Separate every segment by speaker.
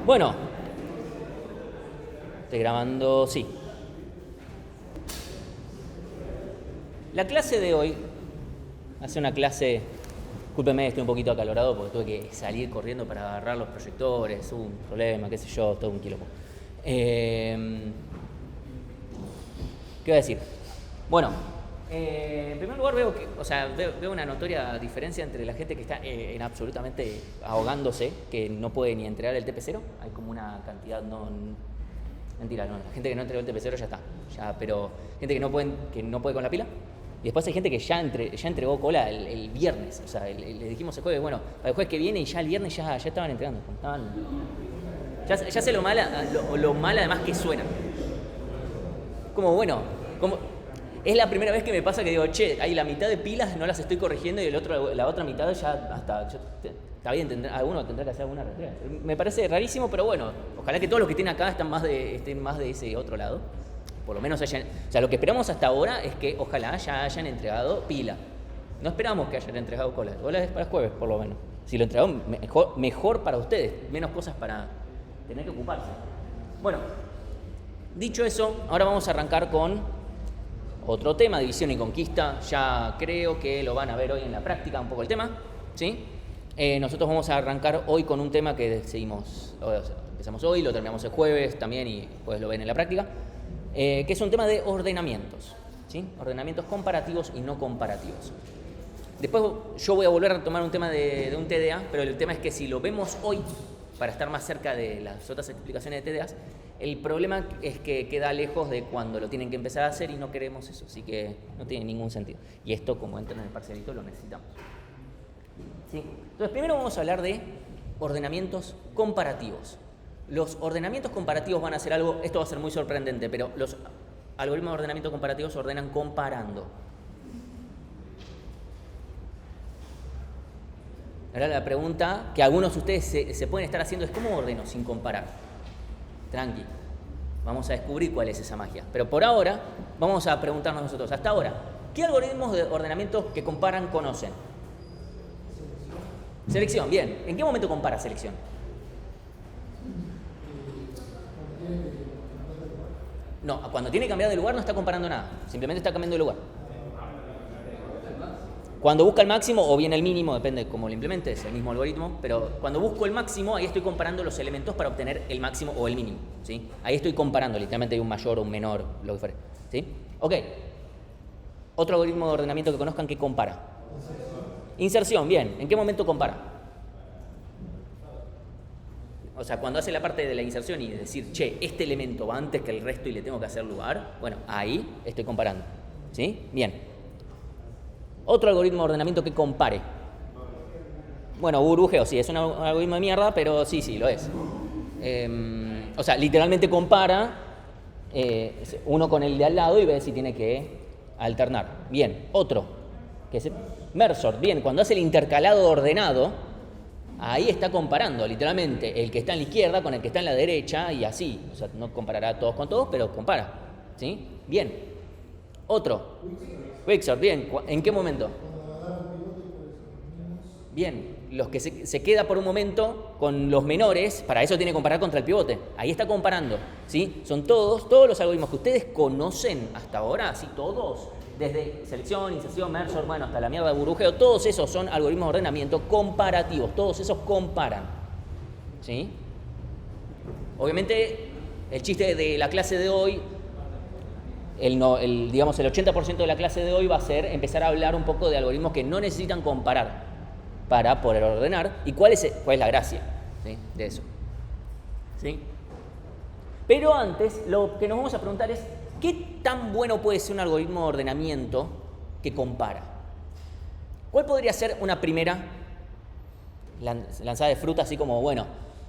Speaker 1: Bueno, estoy grabando, sí. La clase de hoy, hace una clase, discúlpeme, estoy un poquito acalorado porque tuve que salir corriendo para agarrar los proyectores, un problema, qué sé yo, todo un quilombo. ¿Qué voy a decir? Bueno, en primer lugar veo una notoria diferencia entre la gente que está absolutamente ahogándose, que no puede ni entregar el TP0. Hay como una cantidad, mentira, no, la gente que no entregó el TP0 ya está, pero gente que no puede con la pila. Y después hay gente que ya entregó cola el viernes, o sea, le dijimos el jueves, bueno, para el jueves que viene, y ya el viernes ya estaban entregando. Ya sé lo mal además que suena. Como bueno, es la primera vez que me pasa que digo, che, hay la mitad de pilas no las estoy corrigiendo y la otra mitad está bien, alguno tendrá que hacer alguna retrega. Me parece rarísimo, pero bueno, ojalá que todos los que estén acá estén más de ese otro lado. Por lo menos lo que esperamos hasta ahora es que ojalá ya hayan entregado pila. No esperamos que hayan entregado cola. Cola es para el jueves, por lo menos. Si lo entregaron, mejor para ustedes, menos cosas para tener que ocuparse. Bueno, dicho eso, ahora vamos a arrancar con otro tema, división y conquista. Ya creo que lo van a ver hoy en la práctica un poco el tema, ¿sí? Nosotros vamos a arrancar hoy con un tema que empezamos hoy, lo terminamos el jueves también y después lo ven en la práctica, que es un tema de ordenamientos, ¿sí? Ordenamientos comparativos y no comparativos. Después yo voy a volver a tomar un tema de un TDA, pero el tema es que si lo vemos hoy, para estar más cerca de las otras explicaciones de TDAs, el problema es que queda lejos de cuando lo tienen que empezar a hacer y no queremos eso, así que no tiene ningún sentido. Y esto, como entra en el parcialito, lo necesitamos. ¿Sí? Entonces, primero vamos a hablar de ordenamientos comparativos. Los ordenamientos comparativos van a ser algo, esto va a ser muy sorprendente, pero los algoritmos de ordenamiento comparativos se ordenan comparando. Ahora la pregunta que algunos de ustedes se pueden estar haciendo es ¿cómo ordeno sin comparar? Tranqui, vamos a descubrir cuál es esa magia. Pero por ahora vamos a preguntarnos nosotros, hasta ahora, ¿qué algoritmos de ordenamiento que comparan conocen? Selección, bien. ¿En qué momento compara selección? No, cuando tiene que cambiar de lugar no está comparando nada, simplemente está cambiando de lugar. Cuando busca el máximo o bien el mínimo, depende de cómo lo implementes, es el mismo algoritmo, pero cuando busco el máximo, ahí estoy comparando los elementos para obtener el máximo o el mínimo, ¿sí? Ahí estoy comparando, literalmente hay un mayor o un menor, lo que fuera, ¿sí? Ok. Otro algoritmo de ordenamiento que conozcan que compara. Inserción, bien. ¿En qué momento compara? O sea, cuando hace la parte de la inserción y decir, che, este elemento va antes que el resto y le tengo que hacer lugar, bueno, ahí estoy comparando, ¿sí? Bien. Otro algoritmo de ordenamiento que compare. Bueno, burbujeo, sí, es un algoritmo de mierda, pero sí, lo es. O sea, literalmente compara uno con el de al lado y ve si tiene que alternar. Bien, otro, que es Mersor. Bien, cuando hace el intercalado ordenado, ahí está comparando, literalmente, el que está en la izquierda con el que está en la derecha y así. O sea, no comparará todos con todos, pero compara, ¿sí? Bien. Otro. Quicksort, bien. ¿En qué momento? Bien, los que se queda por un momento con los menores, para eso tiene que comparar contra el pivote. Ahí está comparando, ¿sí? Son todos los algoritmos que ustedes conocen hasta ahora, ¿sí? Todos, desde selección, inserción, Mersor, bueno, hasta la mierda de burbujeo, todos esos son algoritmos de ordenamiento comparativos, todos esos comparan, ¿sí? Obviamente, el chiste de la clase de hoy, digamos el 80% de la clase de hoy va a ser empezar a hablar un poco de algoritmos que no necesitan comparar para poder ordenar y cuál es la gracia, ¿sí? De eso, ¿sí? Pero antes lo que nos vamos a preguntar es ¿qué tan bueno puede ser un algoritmo de ordenamiento que compara? ¿Cuál podría ser una primera lanzada de fruta así como, bueno,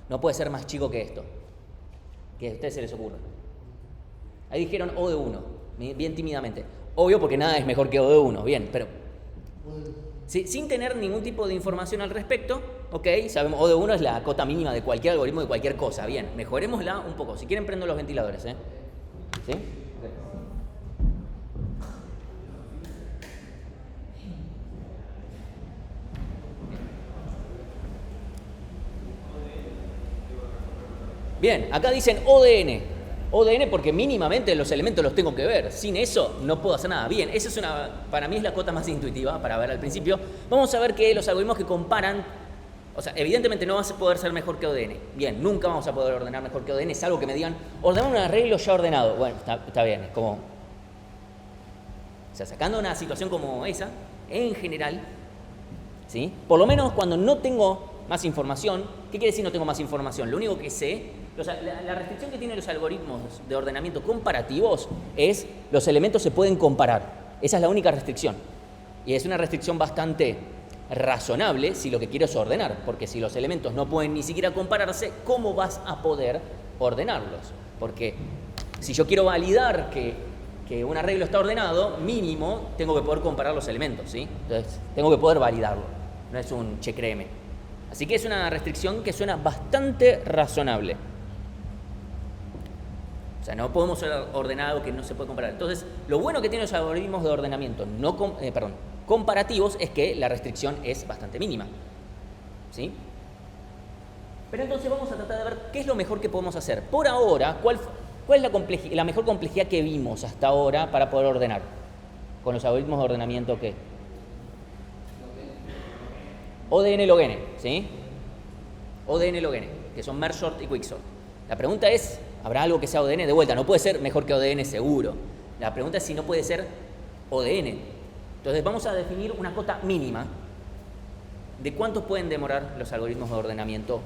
Speaker 1: no puede ser más chico que esto? Que a ustedes se les ocurra. Ahí dijeron O de 1, bien tímidamente. Obvio porque nada es mejor que O de 1, bien, pero sin tener ningún tipo de información al respecto, ok, sabemos O de 1 es la cota mínima de cualquier algoritmo de cualquier cosa, bien, mejorémosla un poco. Si quieren prendo los ventiladores, ¿sí? Bien, acá dicen ODN. ODN porque mínimamente los elementos los tengo que ver. Sin eso no puedo hacer nada. Bien, esa es para mí es la cota más intuitiva para ver al principio. Vamos a ver que los algoritmos que comparan, o sea, evidentemente no vas a poder ser mejor que ODN. Bien, nunca vamos a poder ordenar mejor que ODN, salvo que me digan, ordenar un arreglo ya ordenado. Bueno, está bien, es como... O sea, sacando una situación como esa, en general, ¿sí? Por lo menos cuando no tengo más información, ¿qué quiere decir no tengo más información? Lo único que sé, la restricción que tienen los algoritmos de ordenamiento comparativos es los elementos se pueden comparar. Esa es la única restricción. Y es una restricción bastante razonable si lo que quiero es ordenar, porque si los elementos no pueden ni siquiera compararse, ¿cómo vas a poder ordenarlos? Porque si yo quiero validar que un arreglo está ordenado, mínimo tengo que poder comparar los elementos, ¿sí? Entonces, tengo que poder validarlo. No es un che créeme. Así que es una restricción que suena bastante razonable. O sea, no podemos ser ordenado que no se puede comparar. Entonces, lo bueno que tienen los algoritmos de ordenamiento comparativos es que la restricción es bastante mínima, ¿sí? Pero entonces vamos a tratar de ver qué es lo mejor que podemos hacer. Por ahora, ¿cuál es la mejor complejidad que vimos hasta ahora para poder ordenar? Con los algoritmos de ordenamiento que... ODN log n, ¿sí? ODN log n, que son merge sort y quicksort. La pregunta es, ¿habrá algo que sea ODN? De vuelta, no puede ser mejor que ODN seguro. La pregunta es si no puede ser ODN. Entonces vamos a definir una cota mínima de cuánto pueden demorar los algoritmos de ordenamiento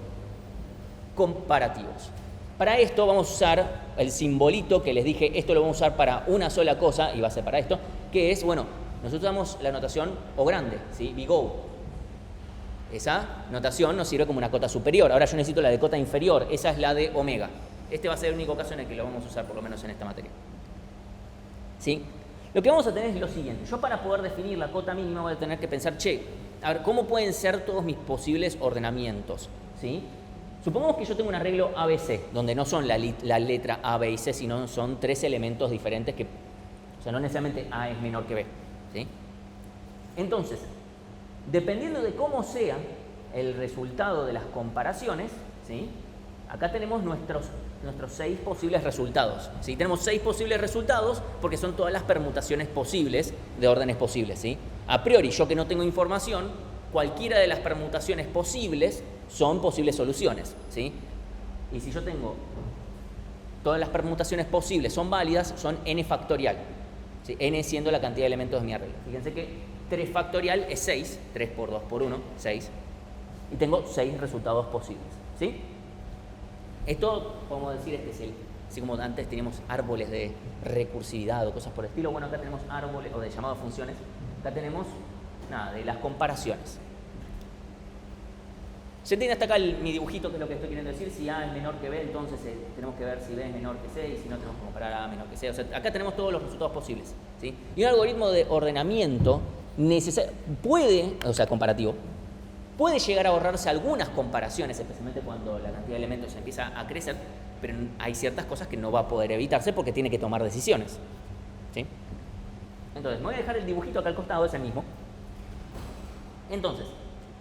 Speaker 1: comparativos. Para esto vamos a usar el simbolito que les dije, esto lo vamos a usar para una sola cosa y va a ser para esto, que es, bueno, nosotros usamos la notación O grande, ¿sí? Big O. Esa notación nos sirve como una cota superior. Ahora yo necesito la de cota inferior, esa es la de omega. Este va a ser el único caso en el que lo vamos a usar, por lo menos en esta materia. ¿Sí? Lo que vamos a tener es lo siguiente. Yo para poder definir la cota mínima voy a tener que pensar, a ver, ¿cómo pueden ser todos mis posibles ordenamientos? ¿Sí? Supongamos que yo tengo un arreglo ABC, donde no son la letra A, B y C, sino son tres elementos diferentes que, o sea, no necesariamente A es menor que B, ¿sí? Entonces, dependiendo de cómo sea el resultado de las comparaciones, ¿sí? Acá tenemos nuestros 6 posibles resultados, ¿sí? Tenemos 6 posibles resultados porque son todas las permutaciones posibles de órdenes posibles, ¿sí? A priori, yo que no tengo información, cualquiera de las permutaciones posibles son posibles soluciones, ¿sí? Y si yo tengo todas las permutaciones posibles son válidas, son n factorial, ¿sí? N siendo la cantidad de elementos de mi arreglo. Fíjense que 3 factorial es 6, 3 por 2 por 1, 6. Y tengo 6 resultados posibles, ¿sí? Esto, podemos decir, este es así como antes teníamos árboles de recursividad o cosas por el estilo, bueno, acá tenemos árboles o de llamadas funciones, acá tenemos, nada, de las comparaciones. ¿Se entiende hasta acá mi dibujito, que es lo que estoy queriendo decir? Si A es menor que B, entonces tenemos que ver si B es menor que C, y si no, tenemos que comparar A menor que C. O sea, acá tenemos todos los resultados posibles, ¿sí? Y un algoritmo de ordenamiento puede, o sea, comparativo, puede llegar a ahorrarse algunas comparaciones, especialmente cuando la cantidad de elementos empieza a crecer, pero hay ciertas cosas que no va a poder evitarse porque tiene que tomar decisiones, ¿sí? Entonces, me voy a dejar el dibujito acá al costado, es el mismo. Entonces,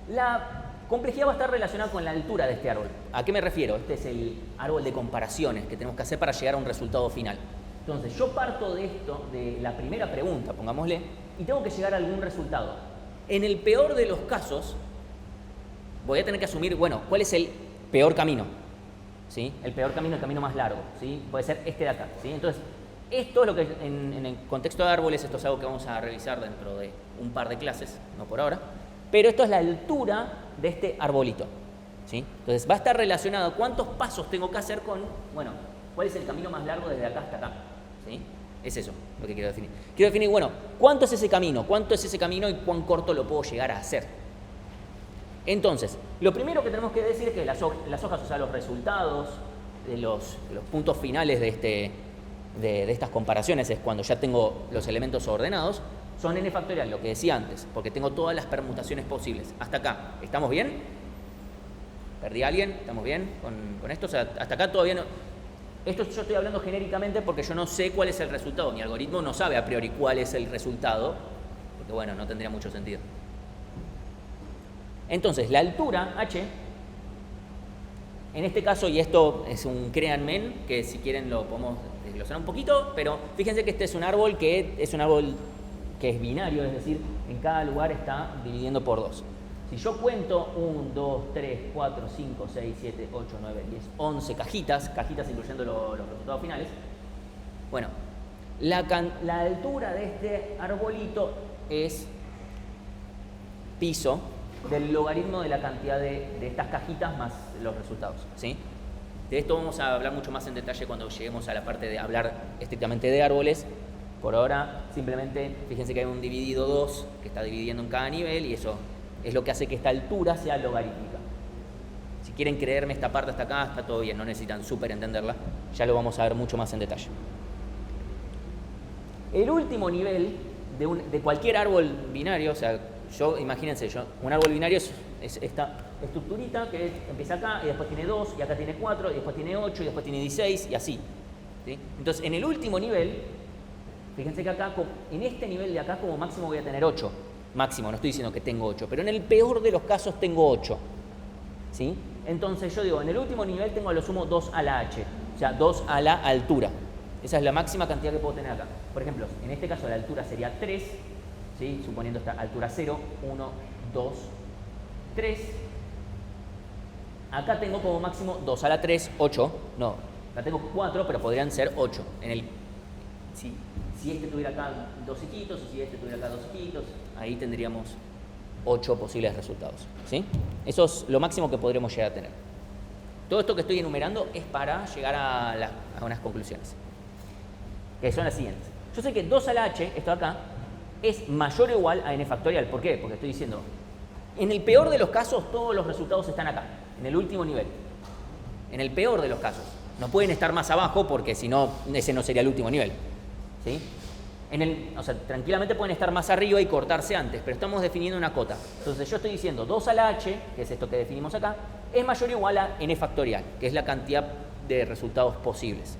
Speaker 1: la complejidad va a estar relacionada con la altura de este árbol. ¿A qué me refiero? Este es el árbol de comparaciones que tenemos que hacer para llegar a un resultado final. Entonces, yo parto de esto, de la primera pregunta, pongámosle, y tengo que llegar a algún resultado. En el peor de los casos, voy a tener que asumir, bueno, ¿cuál es el peor camino? ¿Sí? El peor camino, el camino más largo, ¿sí? Puede ser este de acá, ¿sí? Entonces, esto es lo que en el contexto de árboles, esto es algo que vamos a revisar dentro de un par de clases, no por ahora, pero esto es la altura de este arbolito, ¿sí? Entonces, va a estar relacionado a cuántos pasos tengo que hacer con, bueno, ¿cuál es el camino más largo desde acá hasta acá? ¿Sí? Es eso lo que quiero definir. Quiero definir, bueno, ¿cuánto es ese camino? ¿Cuánto es ese camino y cuán corto lo puedo llegar a hacer? Entonces, lo primero que tenemos que decir es que las hojas, o sea, los resultados de los puntos finales de estas comparaciones, es cuando ya tengo los elementos ordenados, son n factorial, lo que decía antes, porque tengo todas las permutaciones posibles. Hasta acá, ¿estamos bien? ¿Perdí a alguien? ¿Estamos bien con esto? O sea, hasta acá todavía no... Esto yo estoy hablando genéricamente porque yo no sé cuál es el resultado. Mi algoritmo no sabe a priori cuál es el resultado, porque bueno, no tendría mucho sentido. Entonces, la altura, h, En este caso, y esto es un créanme, que si quieren lo podemos desglosar un poquito, pero fíjense que este es un árbol que es binario, es decir, en cada lugar está dividiendo por 2. Si yo cuento 1, 2, 3, 4, 5, 6, 7, 8, 9, 10, 11 cajitas incluyendo los resultados finales, bueno, la altura de este arbolito es piso del logaritmo de la cantidad de estas cajitas más los resultados, ¿sí? De esto vamos a hablar mucho más en detalle cuando lleguemos a la parte de hablar estrictamente de árboles. Por ahora, simplemente, fíjense que hay un dividido 2 que está dividiendo en cada nivel y eso es lo que hace que esta altura sea logarítmica. Si quieren creerme esta parte hasta acá, está todo bien, no necesitan súper entenderla. Ya lo vamos a ver mucho más en detalle. El último nivel de cualquier árbol binario, o sea, imagínense, un árbol binario es esta estructurita que empieza acá y después tiene 2 y acá tiene 4 y después tiene 8 y después tiene 16 y así, ¿sí? Entonces, en el último nivel, fíjense que acá, en este nivel de acá como máximo voy a tener 8. Máximo, no estoy diciendo que tengo 8, pero en el peor de los casos tengo 8, ¿sí? Entonces yo digo, en el último nivel tengo a lo sumo 2 a la h, o sea, 2 a la altura. Esa es la máxima cantidad que puedo tener acá. Por ejemplo, en este caso la altura sería 3, ¿sí? Suponiendo esta altura 0, 1, 2, 3. Acá tengo como máximo 2 a la 3, 8. No, acá tengo 4, pero podrían ser 8. Si este tuviera acá 2 hijitos, o si este tuviera acá 2 hijitos, ahí tendríamos 8 posibles resultados, ¿sí? Eso es lo máximo que podremos llegar a tener. Todo esto que estoy enumerando es para llegar a unas conclusiones, que son las siguientes. Yo sé que 2 a la h, esto de acá, es mayor o igual a n factorial. ¿Por qué? Porque estoy diciendo, en el peor de los casos, todos los resultados están acá, en el último nivel. En el peor de los casos. No pueden estar más abajo porque si no, ese no sería el último nivel, ¿sí? O sea, tranquilamente pueden estar más arriba y cortarse antes, pero estamos definiendo una cota. Entonces yo estoy diciendo 2 a la h, que es esto que definimos acá, es mayor o igual a n factorial, que es la cantidad de resultados posibles.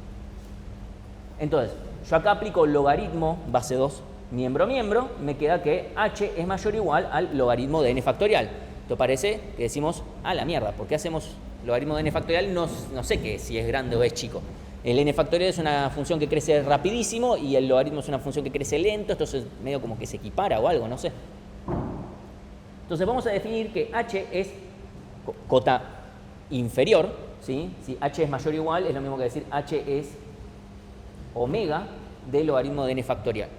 Speaker 1: Entonces, yo acá aplico logaritmo base 2 miembro a miembro, me queda que h es mayor o igual al logaritmo de n factorial. ¿Te parece que decimos, la mierda, ¿por qué hacemos logaritmo de n factorial? No sé qué, si es grande o es chico. El n factorial es una función que crece rapidísimo y el logaritmo es una función que crece lento, entonces medio como que se equipara o algo, no sé. Entonces vamos a definir que h es cota inferior, ¿sí? Si h es mayor o igual, es lo mismo que decir h es omega del logaritmo de n factorial,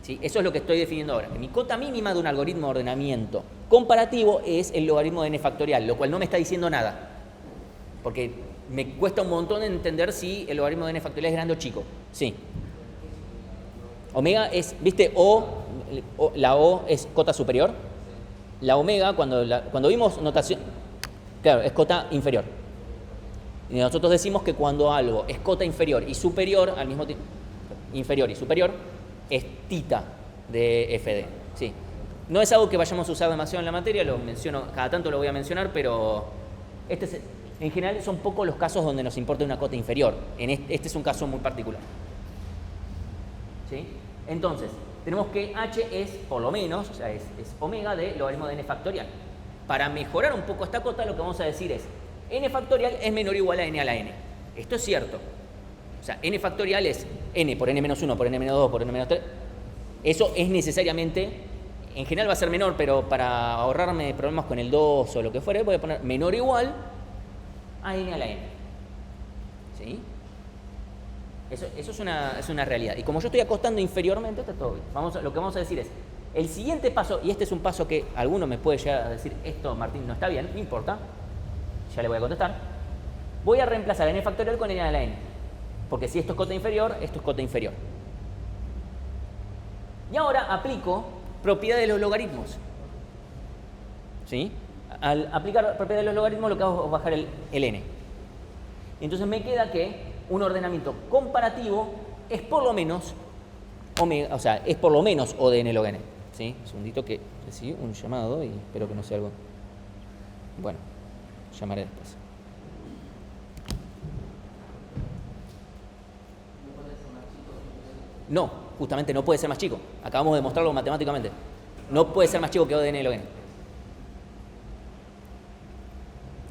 Speaker 1: ¿sí? Eso es lo que estoy definiendo ahora. Mi cota mínima de un algoritmo de ordenamiento comparativo es el logaritmo de n factorial, lo cual no me está diciendo nada, porque me cuesta un montón entender si el logaritmo de n factorial es grande o chico. Sí. Omega es, ¿viste? La O es cota superior. La omega, cuando vimos notación, claro, es cota inferior. Y nosotros decimos que cuando algo es cota inferior y superior, al mismo tiempo, inferior y superior, es tita de FD. Sí. No es algo que vayamos a usar demasiado en la materia, lo menciono, cada tanto lo voy a mencionar, pero en general son pocos los casos donde nos importa una cota inferior. Este es un caso muy particular, ¿sí? Entonces, tenemos que h es por lo menos, o sea, es omega de logaritmo de n factorial. Para mejorar un poco esta cota, lo que vamos a decir es n factorial es menor o igual a n a la n. Esto es cierto. O sea, n factorial es n por n-1, por n-2, por n-3. Eso es necesariamente, en general va a ser menor, pero para ahorrarme problemas con el 2 o lo que fuere, voy a poner menor o igual a n a la n, ¿sí? Eso es una realidad. Y como yo estoy acostando inferiormente, está todo bien. Lo que vamos a decir es, el siguiente paso, y este es un paso que alguno me puede llegar a decir, esto, Martín, no está bien, no importa, ya le voy a contestar, voy a reemplazar n factorial con n a la n, porque si esto es cota inferior, esto es cota inferior. Y ahora aplico propiedades de los logaritmos, ¿sí? Al aplicar propiedades de los logaritmos, lo que hago es bajar el n. Y entonces me queda que un ordenamiento comparativo es por lo menos omega, o sea, es por lo menos O de n log n. ¿Sí? Un segundito que recibí un llamado y espero que no sea algo. Bueno, llamaré después. No, justamente no puede ser más chico. Acabamos de demostrarlo matemáticamente. No puede ser más chico que O de n log n.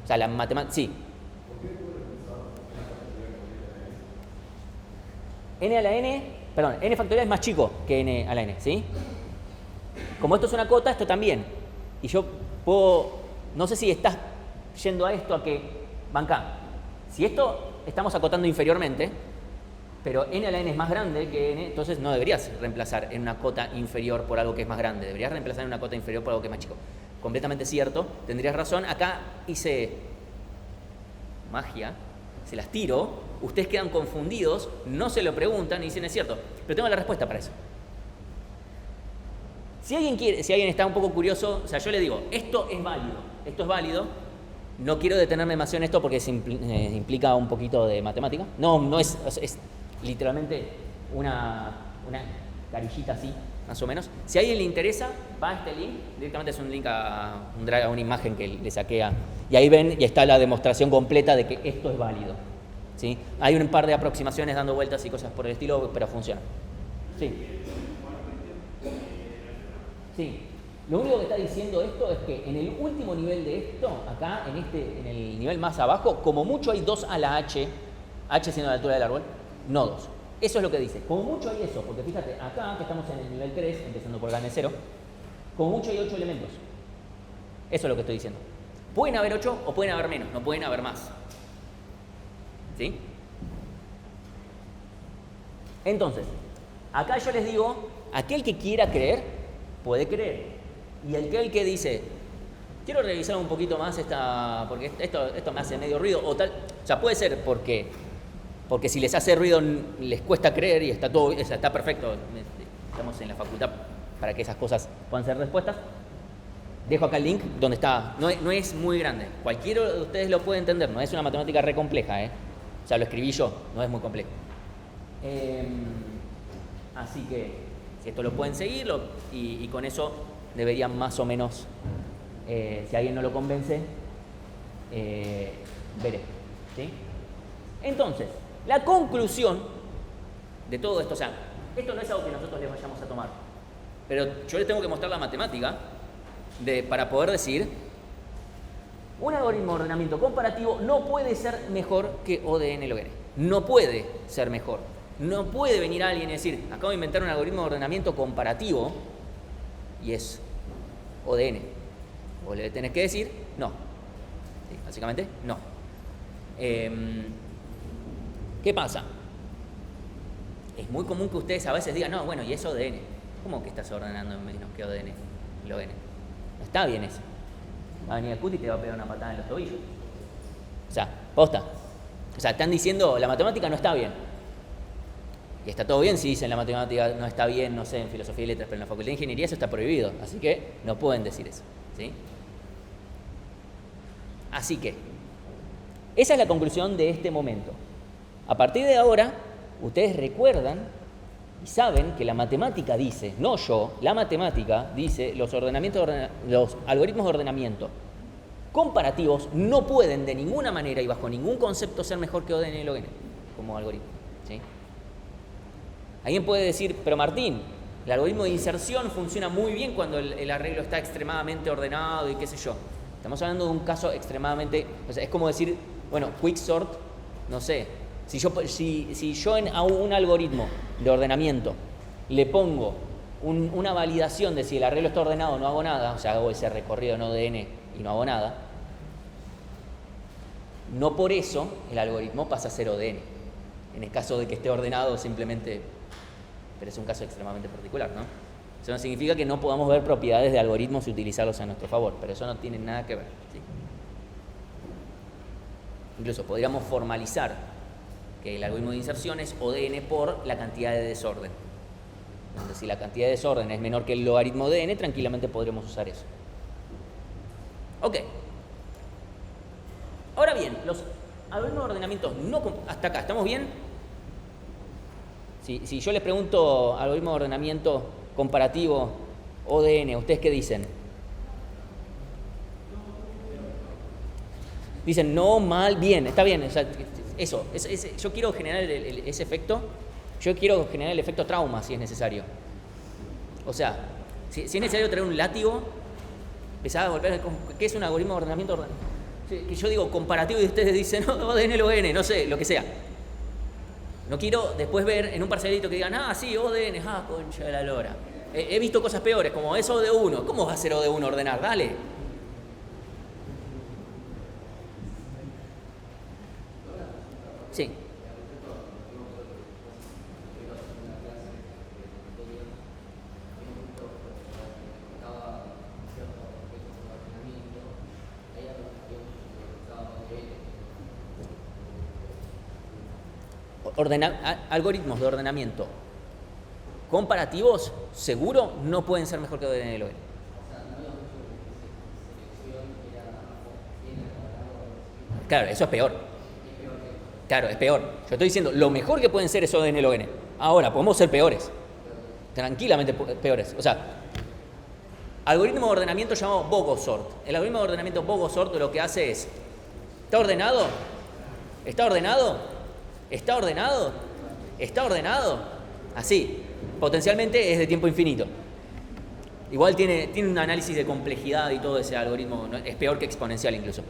Speaker 1: O sea, la matemática, sí. n a la n, perdón, n factorial es más chico que n a la n, ¿sí? Como esto es una cota, esto también. Y yo puedo, no sé si estás yendo a esto, a que, banca, si esto estamos acotando inferiormente, pero n a la n es más grande que n, entonces no deberías reemplazar en una cota inferior por algo que es más grande, deberías reemplazar en una cota inferior por algo que es más chico. Completamente cierto, tendrías razón. Acá hice magia, se las tiro, ustedes quedan confundidos, no se lo preguntan y dicen es cierto, pero tengo la respuesta para eso. Si alguien está un poco curioso, o sea, yo le digo, esto es válido, no quiero detenerme demasiado en esto porque implica un poquito de matemática, no es literalmente una carillita así, más o menos. Si a alguien le interesa, va a este link, directamente es un link a una imagen que le saqué y ahí ven y está la demostración completa de que esto es válido, ¿sí? Hay un par de aproximaciones dando vueltas y cosas por el estilo, pero funciona. Sí. Sí. Lo único que está diciendo esto es que en el último nivel de esto, acá, en el nivel más abajo, como mucho hay 2 a la h siendo la altura del árbol, no 2. Eso es lo que dice. Como mucho hay eso, porque fíjate, acá, que estamos en el nivel 3, empezando por el n0, como mucho hay 8 elementos. Eso es lo que estoy diciendo. Pueden haber 8 o pueden haber menos, no pueden haber más. ¿Sí? Entonces, acá yo les digo, aquel que quiera creer, puede creer. Y el que dice, quiero revisar un poquito más porque esto me hace medio ruido, o tal, o sea, puede ser porque si les hace ruido les cuesta creer y está todo, está perfecto, estamos en la facultad para que esas cosas puedan ser respuestas. Dejo acá el link donde está, no es muy grande, cualquiera de ustedes lo puede entender, no es una matemática re compleja, o sea, lo escribí yo, no es muy complejo. Así que si esto lo pueden seguir y con eso deberían más o menos, si alguien no lo convence, veré, ¿sí? Entonces, la conclusión de todo esto, o sea, esto no es algo que nosotros les vayamos a tomar, pero yo les tengo que mostrar la matemática para poder decir, un algoritmo de ordenamiento comparativo no puede ser mejor que ODN log n. No puede ser mejor. No puede venir alguien y decir, acabo de inventar un algoritmo de ordenamiento comparativo y es ODN. O le tenés que decir, no. ¿Sí? Básicamente, no. ¿Qué pasa? Es muy común que ustedes a veces digan, no, bueno, y es ODN. ¿Cómo que estás ordenando menos que ODN? Log n. No está bien eso. Va a venir el Cuti y te va a pegar una patada en los tobillos. O sea, posta. O sea, están diciendo, la matemática no está bien. Y está todo bien si dicen la matemática no está bien, no sé, en filosofía y letras, pero en la facultad de ingeniería eso está prohibido. Así que no pueden decir eso, ¿sí? Así que, esa es la conclusión de este momento. A partir de ahora, ustedes recuerdan y saben que la matemática dice, no yo, la matemática dice, los algoritmos de ordenamiento comparativos no pueden de ninguna manera y bajo ningún concepto ser mejor que ODN log n como algoritmo, ¿sí? Alguien puede decir, pero Martín, el algoritmo de inserción funciona muy bien cuando el arreglo está extremadamente ordenado y qué sé yo. Estamos hablando de un caso extremadamente, o sea, es como decir, bueno, quicksort, no sé, si yo a un algoritmo de ordenamiento le pongo una validación de si el arreglo está ordenado o no hago nada, o sea, hago ese recorrido en ODN y no hago nada, no por eso el algoritmo pasa a ser ODN. En el caso de que esté ordenado simplemente, pero es un caso extremadamente particular, ¿no? Eso no significa que no podamos ver propiedades de algoritmos y utilizarlos a nuestro favor, pero eso no tiene nada que ver, ¿sí? Incluso podríamos formalizar que el algoritmo de inserción es ODN por la cantidad de desorden. Entonces, si la cantidad de desorden es menor que el logaritmo de n, tranquilamente podremos usar eso. Ok. Ahora bien, los algoritmos de ordenamiento no... Hasta acá, ¿estamos bien? Si yo les pregunto algoritmo de ordenamiento comparativo ODN, ¿ustedes qué dicen? Dicen no, mal, bien, está bien. O sea, eso, yo quiero generar ese efecto. Yo quiero generar el efecto trauma si es necesario. O sea, si es necesario traer un látigo, empezar a volver, ¿qué es un algoritmo de ordenamiento? Que yo digo comparativo y ustedes dicen no, ODN log n, no sé, lo que sea. No quiero después ver en un parcelito que digan, ah, sí, O de N, ah, concha de la lora. He visto cosas peores, como es O de 1. ¿Cómo va a ser O de 1 ordenar? Dale. Sí. Algoritmos de ordenamiento comparativos, seguro, no pueden ser mejor que ODNLON. Claro, eso es peor. Claro, es peor. Yo estoy diciendo, lo mejor que pueden ser es ODNLON. Ahora, podemos ser peores. Tranquilamente peores. O sea, algoritmo de ordenamiento llamado Bogosort. El algoritmo de ordenamiento Bogosort lo que hace es, ¿está ordenado? ¿Está ordenado? ¿Está ordenado? ¿Está ordenado? Así. Potencialmente es de tiempo infinito. Igual tiene un análisis de complejidad y todo ese algoritmo. Es peor que exponencial incluso.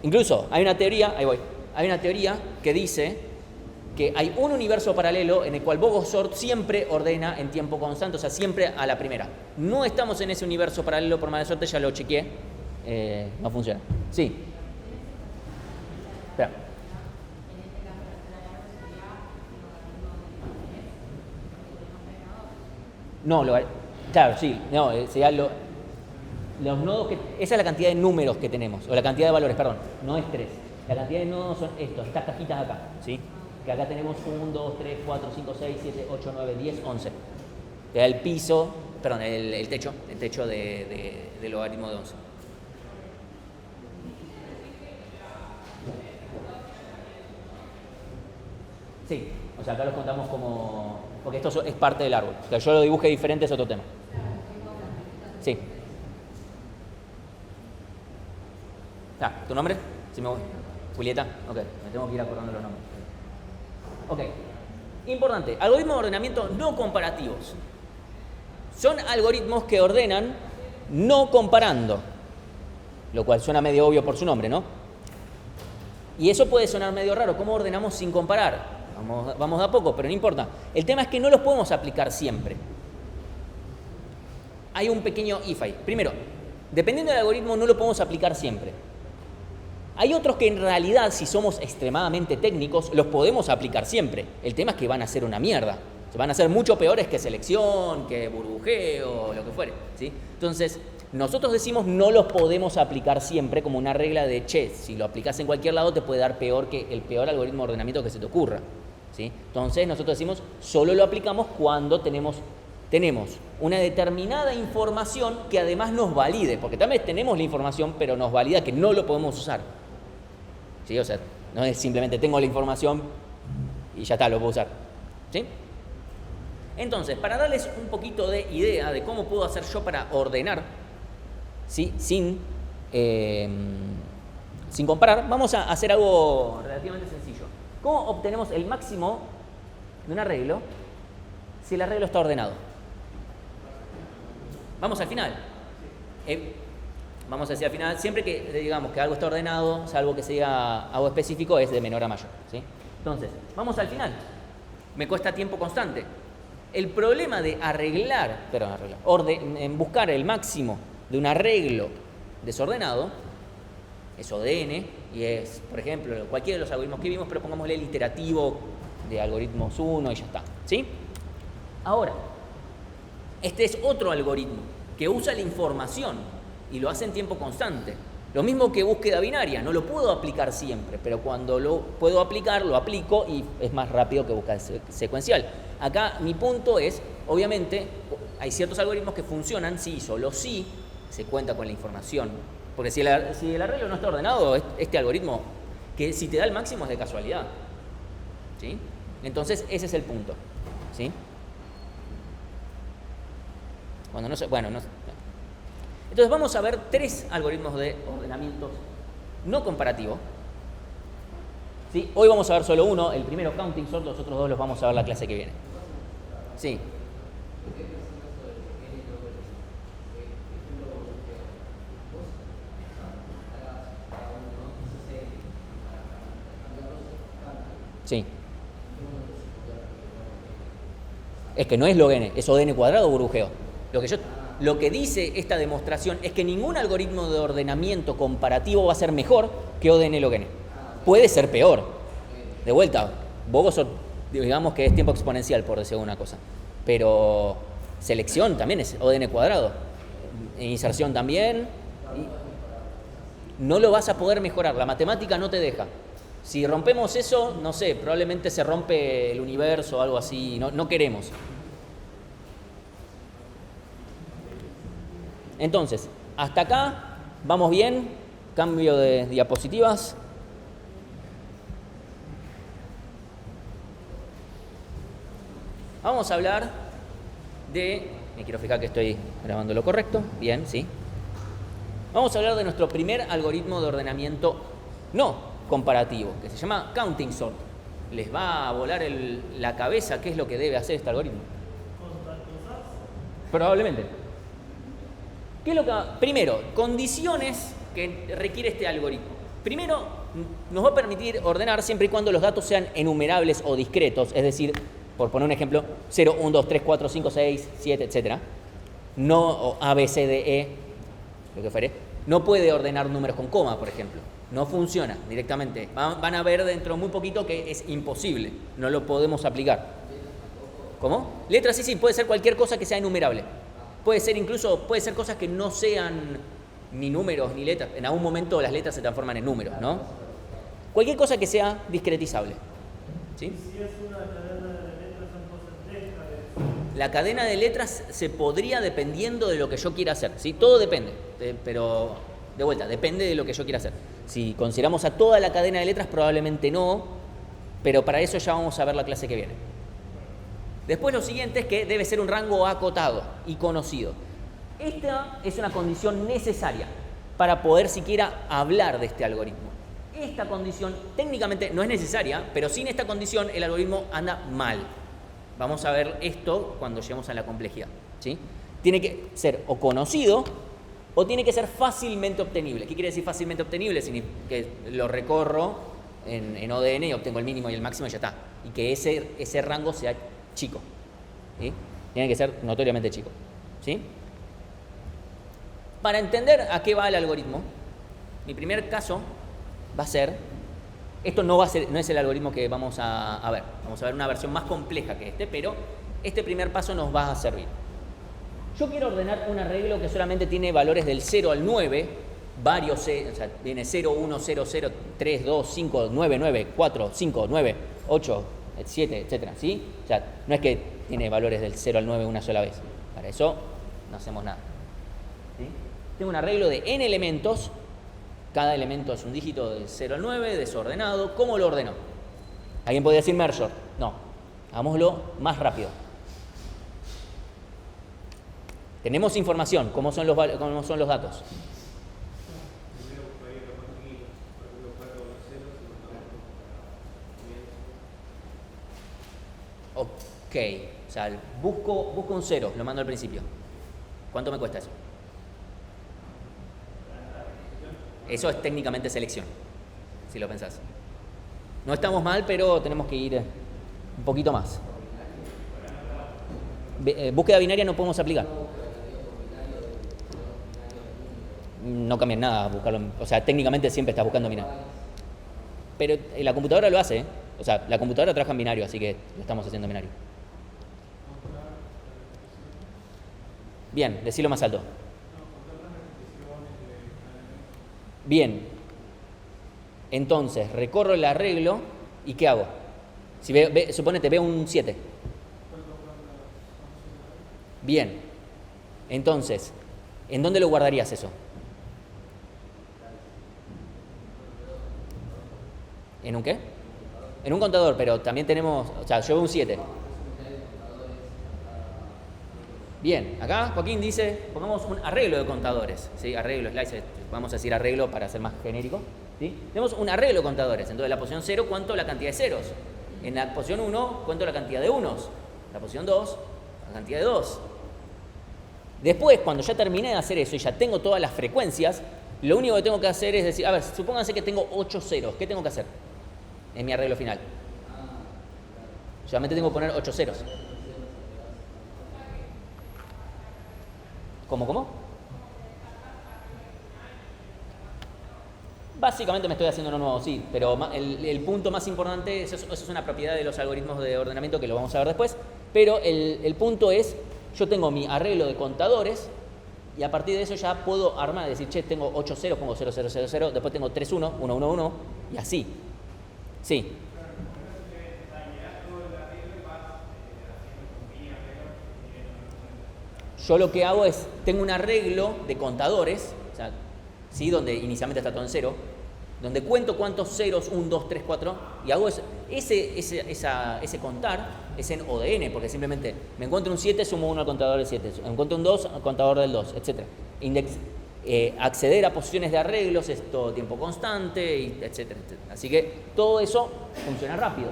Speaker 1: Incluso hay una teoría, ahí voy, hay una teoría que dice que hay un universo paralelo en el cual Bogosort siempre ordena en tiempo constante, o sea, siempre a la primera. No estamos en ese universo paralelo por mala suerte, ya lo chequeé, no funciona. Sí. Espera. No, claro, sí, no, sería los nodos esa es la cantidad de números que tenemos, o la cantidad de valores, perdón, no es 3. La cantidad de nodos son estas cajitas acá, ¿sí? Que acá tenemos 1, 2, 3, 4, 5, 6, 7, 8, 9, 10, 11. Que da el piso, perdón, el techo del logaritmo de 11. Sí, o sea, acá los contamos como... Porque esto es parte del árbol. O sea, yo lo dibuje diferente, es otro tema. Sí. ¿Tu nombre? Sí, me voy. Julieta. Ok, me tengo que ir acordando los nombres. Ok. Importante. Algoritmos de ordenamiento no comparativos. Son algoritmos que ordenan no comparando. Lo cual suena medio obvio por su nombre, ¿no? Y eso puede sonar medio raro. ¿Cómo ordenamos sin comparar? Vamos de a poco, pero no importa. El tema es que no los podemos aplicar siempre. Hay un pequeño if ahí. Primero, dependiendo del algoritmo, no lo podemos aplicar siempre. Hay otros que en realidad, si somos extremadamente técnicos, los podemos aplicar siempre. El tema es que van a ser una mierda. Van a ser mucho peores que selección, que burbujeo, lo que fuere, ¿sí? Entonces, nosotros decimos no los podemos aplicar siempre como una regla de, che, si lo aplicas en cualquier lado te puede dar peor que el peor algoritmo de ordenamiento que se te ocurra, ¿sí? Entonces, nosotros decimos solo lo aplicamos cuando tenemos una determinada información que además nos valide, porque también tenemos la información, pero nos valida que no lo podemos usar. ¿Sí? O sea, no es simplemente tengo la información y ya está, lo puedo usar. ¿Sí? Entonces, para darles un poquito de idea de cómo puedo hacer yo para ordenar, ¿sí? sin comparar, vamos a hacer algo relativamente sencillo. ¿Cómo obtenemos el máximo de un arreglo si el arreglo está ordenado? Vamos al final. Vamos a decir al final, siempre que digamos que algo está ordenado, salvo que sea algo específico, es de menor a mayor, ¿sí? Entonces, vamos al final. Me cuesta tiempo constante. El problema de en buscar el máximo de un arreglo desordenado es ODN y es, por ejemplo, cualquiera de los algoritmos que vimos, pero pongámosle el iterativo de algoritmos 1 y ya está, ¿sí? Ahora, este es otro algoritmo que usa la información y lo hace en tiempo constante. Lo mismo que búsqueda binaria, no lo puedo aplicar siempre, pero cuando lo puedo aplicar, lo aplico y es más rápido que búsqueda secuencial. Acá mi punto es, obviamente, hay ciertos algoritmos que funcionan sí, solo si se cuenta con la información. Porque si el arreglo no está ordenado, este algoritmo, que si te da el máximo es de casualidad. ¿Sí? Entonces, ese es el punto. ¿Sí? Cuando no sé, bueno, no sé. Entonces vamos a ver 3 algoritmos de ordenamiento no comparativo. ¿Sí? Hoy vamos a ver solo uno, el primero counting sort, los otros 2 los vamos a ver la clase que viene. Sí. Sí. Es que no es log n, es O de n cuadrado o burbujeo. Lo que dice esta demostración es que ningún algoritmo de ordenamiento comparativo va a ser mejor que O de n log n. Puede ser peor. De vuelta, Bogosor, digamos que es tiempo exponencial, por decir alguna cosa. Pero selección también es O de n cuadrado. Inserción también. No lo vas a poder mejorar. La matemática no te deja. Si rompemos eso, no sé, probablemente se rompe el universo o algo así. No queremos. Entonces, hasta acá vamos bien. Cambio de diapositivas. Vamos a hablar de... Me quiero fijar que estoy grabando lo correcto. Bien, sí. Vamos a hablar de nuestro primer algoritmo de ordenamiento no comparativo, que se llama Counting Sort. ¿Les va a volar la cabeza qué es lo que debe hacer este algoritmo? Probablemente. ¿Qué es lo que primero, condiciones que requiere este algoritmo? Primero, nos va a permitir ordenar siempre y cuando los datos sean enumerables o discretos, es decir, por poner un ejemplo, 0, 1, 2, 3, 4, 5, 6, 7, etc. No o A, B, C, D, E, lo que fuere. No puede ordenar números con coma, por ejemplo. No funciona directamente. Van a ver dentro muy poquito que es imposible. No lo podemos aplicar. ¿Cómo? Letras sí, puede ser cualquier cosa que sea enumerable. Puede ser cosas que no sean ni números ni letras. En algún momento las letras se transforman en números, ¿no? Cualquier cosa que sea discretizable. ¿Sí?
Speaker 2: ¿Y si es una cadena de letras en porcentaje?
Speaker 1: La cadena de letras se podría dependiendo de lo que yo quiera hacer, ¿sí? Todo depende, pero de vuelta, depende de lo que yo quiera hacer. Si consideramos a toda la cadena de letras, probablemente no, pero para eso ya vamos a ver la clase que viene. Después lo siguiente es que debe ser un rango acotado y conocido. Esta es una condición necesaria para poder siquiera hablar de este algoritmo. Esta condición técnicamente no es necesaria, pero sin esta condición el algoritmo anda mal. Vamos a ver esto cuando lleguemos a la complejidad, ¿sí? Tiene que ser o conocido o tiene que ser fácilmente obtenible. ¿Qué quiere decir fácilmente obtenible? Significa que lo recorro en ODN y obtengo el mínimo y el máximo y ya está. Y que ese rango sea chico, ¿sí? Tiene que ser notoriamente chico, ¿sí? Para entender a qué va el algoritmo, mi primer caso va a ser, esto no es el algoritmo que vamos a ver, vamos a ver una versión más compleja que este, pero este primer paso nos va a servir. Yo quiero ordenar un arreglo que solamente tiene valores del 0 al 9, varios, o sea, viene 0, 1, 0, 0, 3, 2, 5, 9, 9, 4, 5, 9, 8, 7, etcétera, ¿sí? O sea, no es que tiene valores del 0 al 9 una sola vez. Para eso no hacemos nada, ¿sí? Tengo un arreglo de n elementos. Cada elemento es un dígito del 0 al 9, desordenado. ¿Cómo lo ordeno? ¿Alguien podría decir merge? No. Hagámoslo más rápido. Tenemos información. ¿Cómo son los datos? Ok. O sea, busco un 0, lo mando al principio. ¿Cuánto me cuesta eso? Eso es técnicamente selección, si lo pensás. No estamos mal, pero tenemos que ir un poquito más. Búsqueda binaria no podemos aplicar. No cambia nada buscarlo. O sea, técnicamente siempre estás buscando binario. Pero la computadora lo hace, ¿eh? O sea, la computadora trabaja en binario, así que lo estamos haciendo en binario. Bien, decilo más alto. Bien, entonces recorro el arreglo y ¿qué hago? Si suponete, veo un 7. Bien, entonces, ¿en dónde lo guardarías eso? ¿En un qué? En un contador, pero también tenemos, o sea, yo veo un 7. Bien, acá Joaquín dice, pongamos un arreglo de contadores, ¿sí? Arreglo, slice, vamos a decir arreglo para ser más genérico, ¿sí? Tenemos un arreglo de contadores, entonces en la posición 0 cuento la cantidad de ceros, en la posición 1 cuento la cantidad de unos, en la posición 2 la cantidad de 2. Después, cuando ya terminé de hacer eso y ya tengo todas las frecuencias, lo único que tengo que hacer es decir, a ver, supónganse que tengo 8 ceros, ¿qué tengo que hacer en mi arreglo final? Solamente tengo que poner 8 ceros. ¿Cómo? Básicamente me estoy haciendo uno nuevo, sí, pero el punto más importante, eso es una propiedad de los algoritmos de ordenamiento que lo vamos a ver después, pero el punto es, yo tengo mi arreglo de contadores y a partir de eso ya puedo armar, decir, che, tengo 8 ceros, pongo 0, 0, 0, 0, después tengo 3, 1, 1, 1, 1 y así. Sí. Yo lo que hago es, tengo un arreglo de contadores, o sea, ¿sí? Donde inicialmente está todo en 0, donde cuento cuántos ceros, 1, 2, 3, 4, y hago ese contar es en O de n, porque simplemente me encuentro un 7, sumo 1 al contador del 7, me encuentro un 2 al contador del 2, etc. Acceder a posiciones de arreglos es todo tiempo constante, y etcétera, etcétera. Así que todo eso funciona rápido.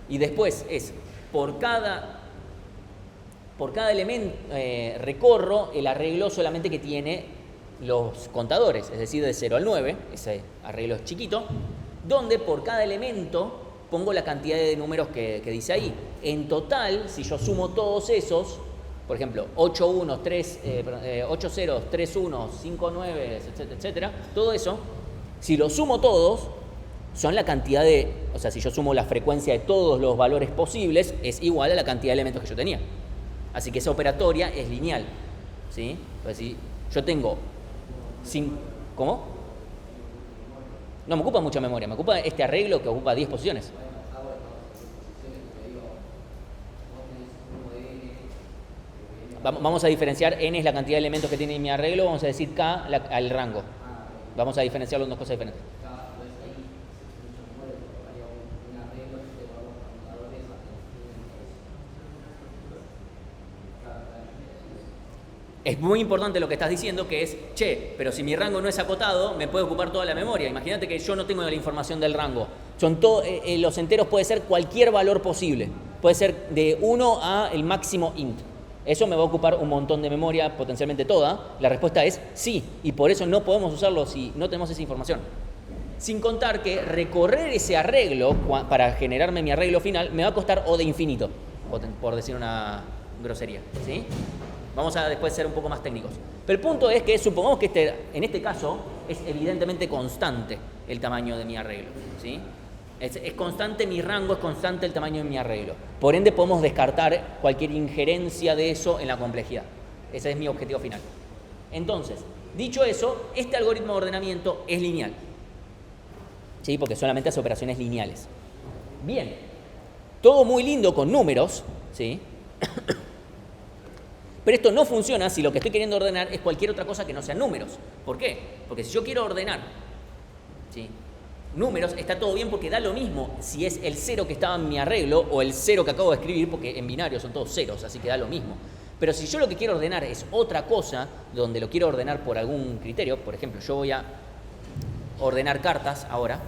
Speaker 1: Y después es, por cada elemento recorro el arreglo solamente que tiene los contadores, es decir, de 0 al 9, ese arreglo es chiquito, donde por cada elemento pongo la cantidad de números que dice ahí. En total, si yo sumo todos esos, por ejemplo, 8 unos, 8 ceros, 3 unos, 5 9, etcétera, etcétera, todo eso, si lo sumo todos, son la cantidad de, o sea, si yo sumo la frecuencia de todos los valores posibles, es igual a la cantidad de elementos que yo tenía. Así que esa operatoria es lineal, ¿sí? Pues si yo tengo ¿cómo? No me ocupa mucha memoria, me ocupa este arreglo que ocupa 10 posiciones. Vamos a diferenciar, n es la cantidad de elementos que tiene mi arreglo, vamos a decir k al rango. Vamos a diferenciarlo en dos cosas diferentes. Es muy importante lo que estás diciendo, que es, che, pero si mi rango no es acotado, me puede ocupar toda la memoria. Imagínate que yo no tengo la información del rango. Los enteros puede ser cualquier valor posible. Puede ser de 1 a el máximo int. Eso me va a ocupar un montón de memoria, potencialmente toda. La respuesta es sí, y por eso no podemos usarlo si no tenemos esa información. Sin contar que recorrer ese arreglo para generarme mi arreglo final me va a costar O de infinito, por decir una grosería, ¿sí? Vamos a después ser un poco más técnicos. Pero el punto es que supongamos que en este caso es evidentemente constante el tamaño de mi arreglo, ¿sí? Es constante mi rango, es constante el tamaño de mi arreglo. Por ende podemos descartar cualquier injerencia de eso en la complejidad. Ese es mi objetivo final. Entonces, dicho eso, este algoritmo de ordenamiento es lineal, ¿sí? Porque solamente hace operaciones lineales. Bien, todo muy lindo con números, ¿sí? Pero esto no funciona si lo que estoy queriendo ordenar es cualquier otra cosa que no sean números. ¿Por qué? Porque si yo quiero ordenar, ¿sí?, números, está todo bien porque da lo mismo si es el 0 que estaba en mi arreglo o el 0 que acabo de escribir, porque en binario son todos ceros, así que da lo mismo. Pero si yo lo que quiero ordenar es otra cosa, donde lo quiero ordenar por algún criterio, por ejemplo, yo voy a ordenar cartas ahora.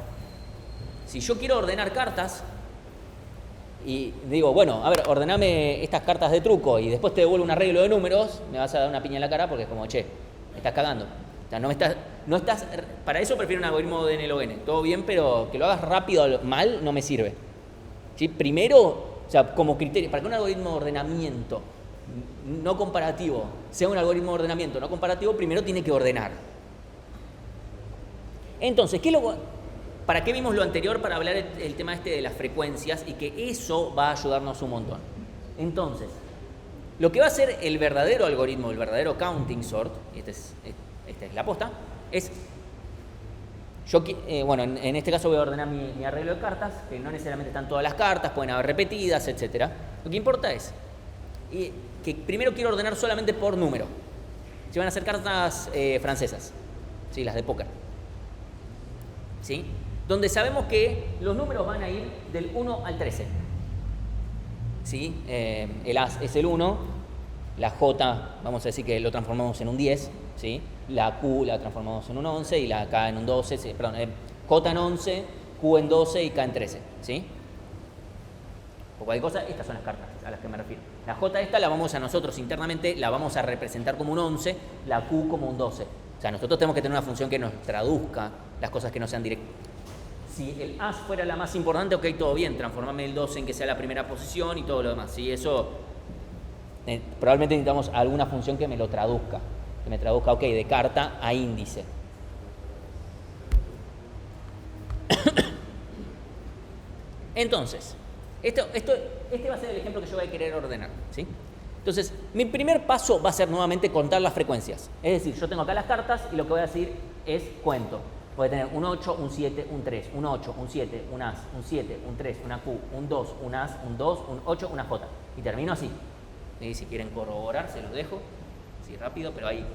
Speaker 1: Si yo quiero ordenar cartas y digo, bueno, a ver, ordename estas cartas de truco y después te devuelvo un arreglo de números, me vas a dar una piña en la cara porque es como, che, me estás cagando. O sea, no estás, para eso prefiero un algoritmo de NLON. Todo bien, pero que lo hagas rápido mal no me sirve. ¿Sí? Primero, o sea, como criterio, para que un algoritmo de ordenamiento no comparativo sea un algoritmo de ordenamiento no comparativo, primero tiene que ordenar. Entonces, ¿para qué vimos lo anterior? Para hablar el tema este de las frecuencias y que eso va a ayudarnos un montón. Entonces, lo que va a hacer el verdadero algoritmo, el verdadero counting sort, y esta es la posta, es, bueno, en este caso voy a ordenar mi arreglo de cartas, que no necesariamente están todas las cartas, pueden haber repetidas, etc. Lo que importa es que primero quiero ordenar solamente por número. Si van a ser cartas francesas, ¿sí?, las de póker, ¿sí?, donde sabemos que los números van a ir del 1 al 13. ¿Sí? El As es el 1, la J, vamos a decir que lo transformamos en un 10, ¿sí? La Q la transformamos en un 11 y la K en un 12, ¿sí? Perdón, J en 11, Q en 12 y K en 13, ¿sí? O cualquier cosa, estas son las cartas a las que me refiero. La J esta la vamos a nosotros internamente, la vamos a representar como un 11, la Q como un 12. O sea, nosotros tenemos que tener una función que nos traduzca las cosas que no sean directas. Si el as fuera la más importante, ok, todo bien, transformarme el 2 en que sea la primera posición y todo lo demás. ¿Sí? Eso, probablemente necesitamos alguna función que me lo traduzca. Que me traduzca, ok, de carta a índice. Entonces, este va a ser el ejemplo que yo voy a querer ordenar, ¿sí? Entonces, mi primer paso va a ser nuevamente contar las frecuencias. Es decir, yo tengo acá las cartas y lo que voy a decir es cuento. Voy a tener un 8, un 7, un 3, un 8, un 7, un as, un 7, un 3, una Q, un 2, un as, un 2, un 8, una J. Y termino así. Y si quieren corroborar, se los dejo. Así rápido, pero hay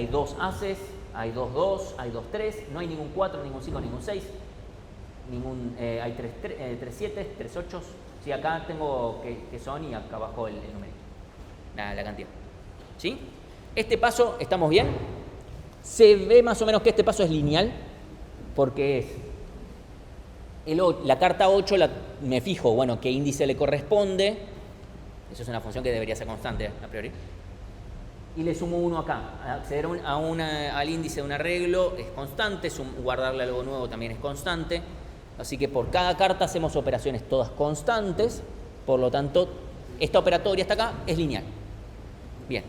Speaker 1: 2 ases, hay 2 2, hay 2 3, no hay ningún 4, ningún 5, ningún 6. Hay 3 7, 3 8. Sí, acá tengo que son y acá abajo el numerito. La cantidad. ¿Sí? Este paso, ¿estamos bien? Se ve más o menos que este paso es lineal, porque es la carta 8, me fijo, bueno, qué índice le corresponde. Eso es una función que debería ser constante a priori. Y le sumo 1 acá. Acceder al índice de un arreglo es constante, guardarle algo nuevo también es constante. Así que por cada carta hacemos operaciones todas constantes, por lo tanto, esta operatoria hasta acá es lineal. Bien.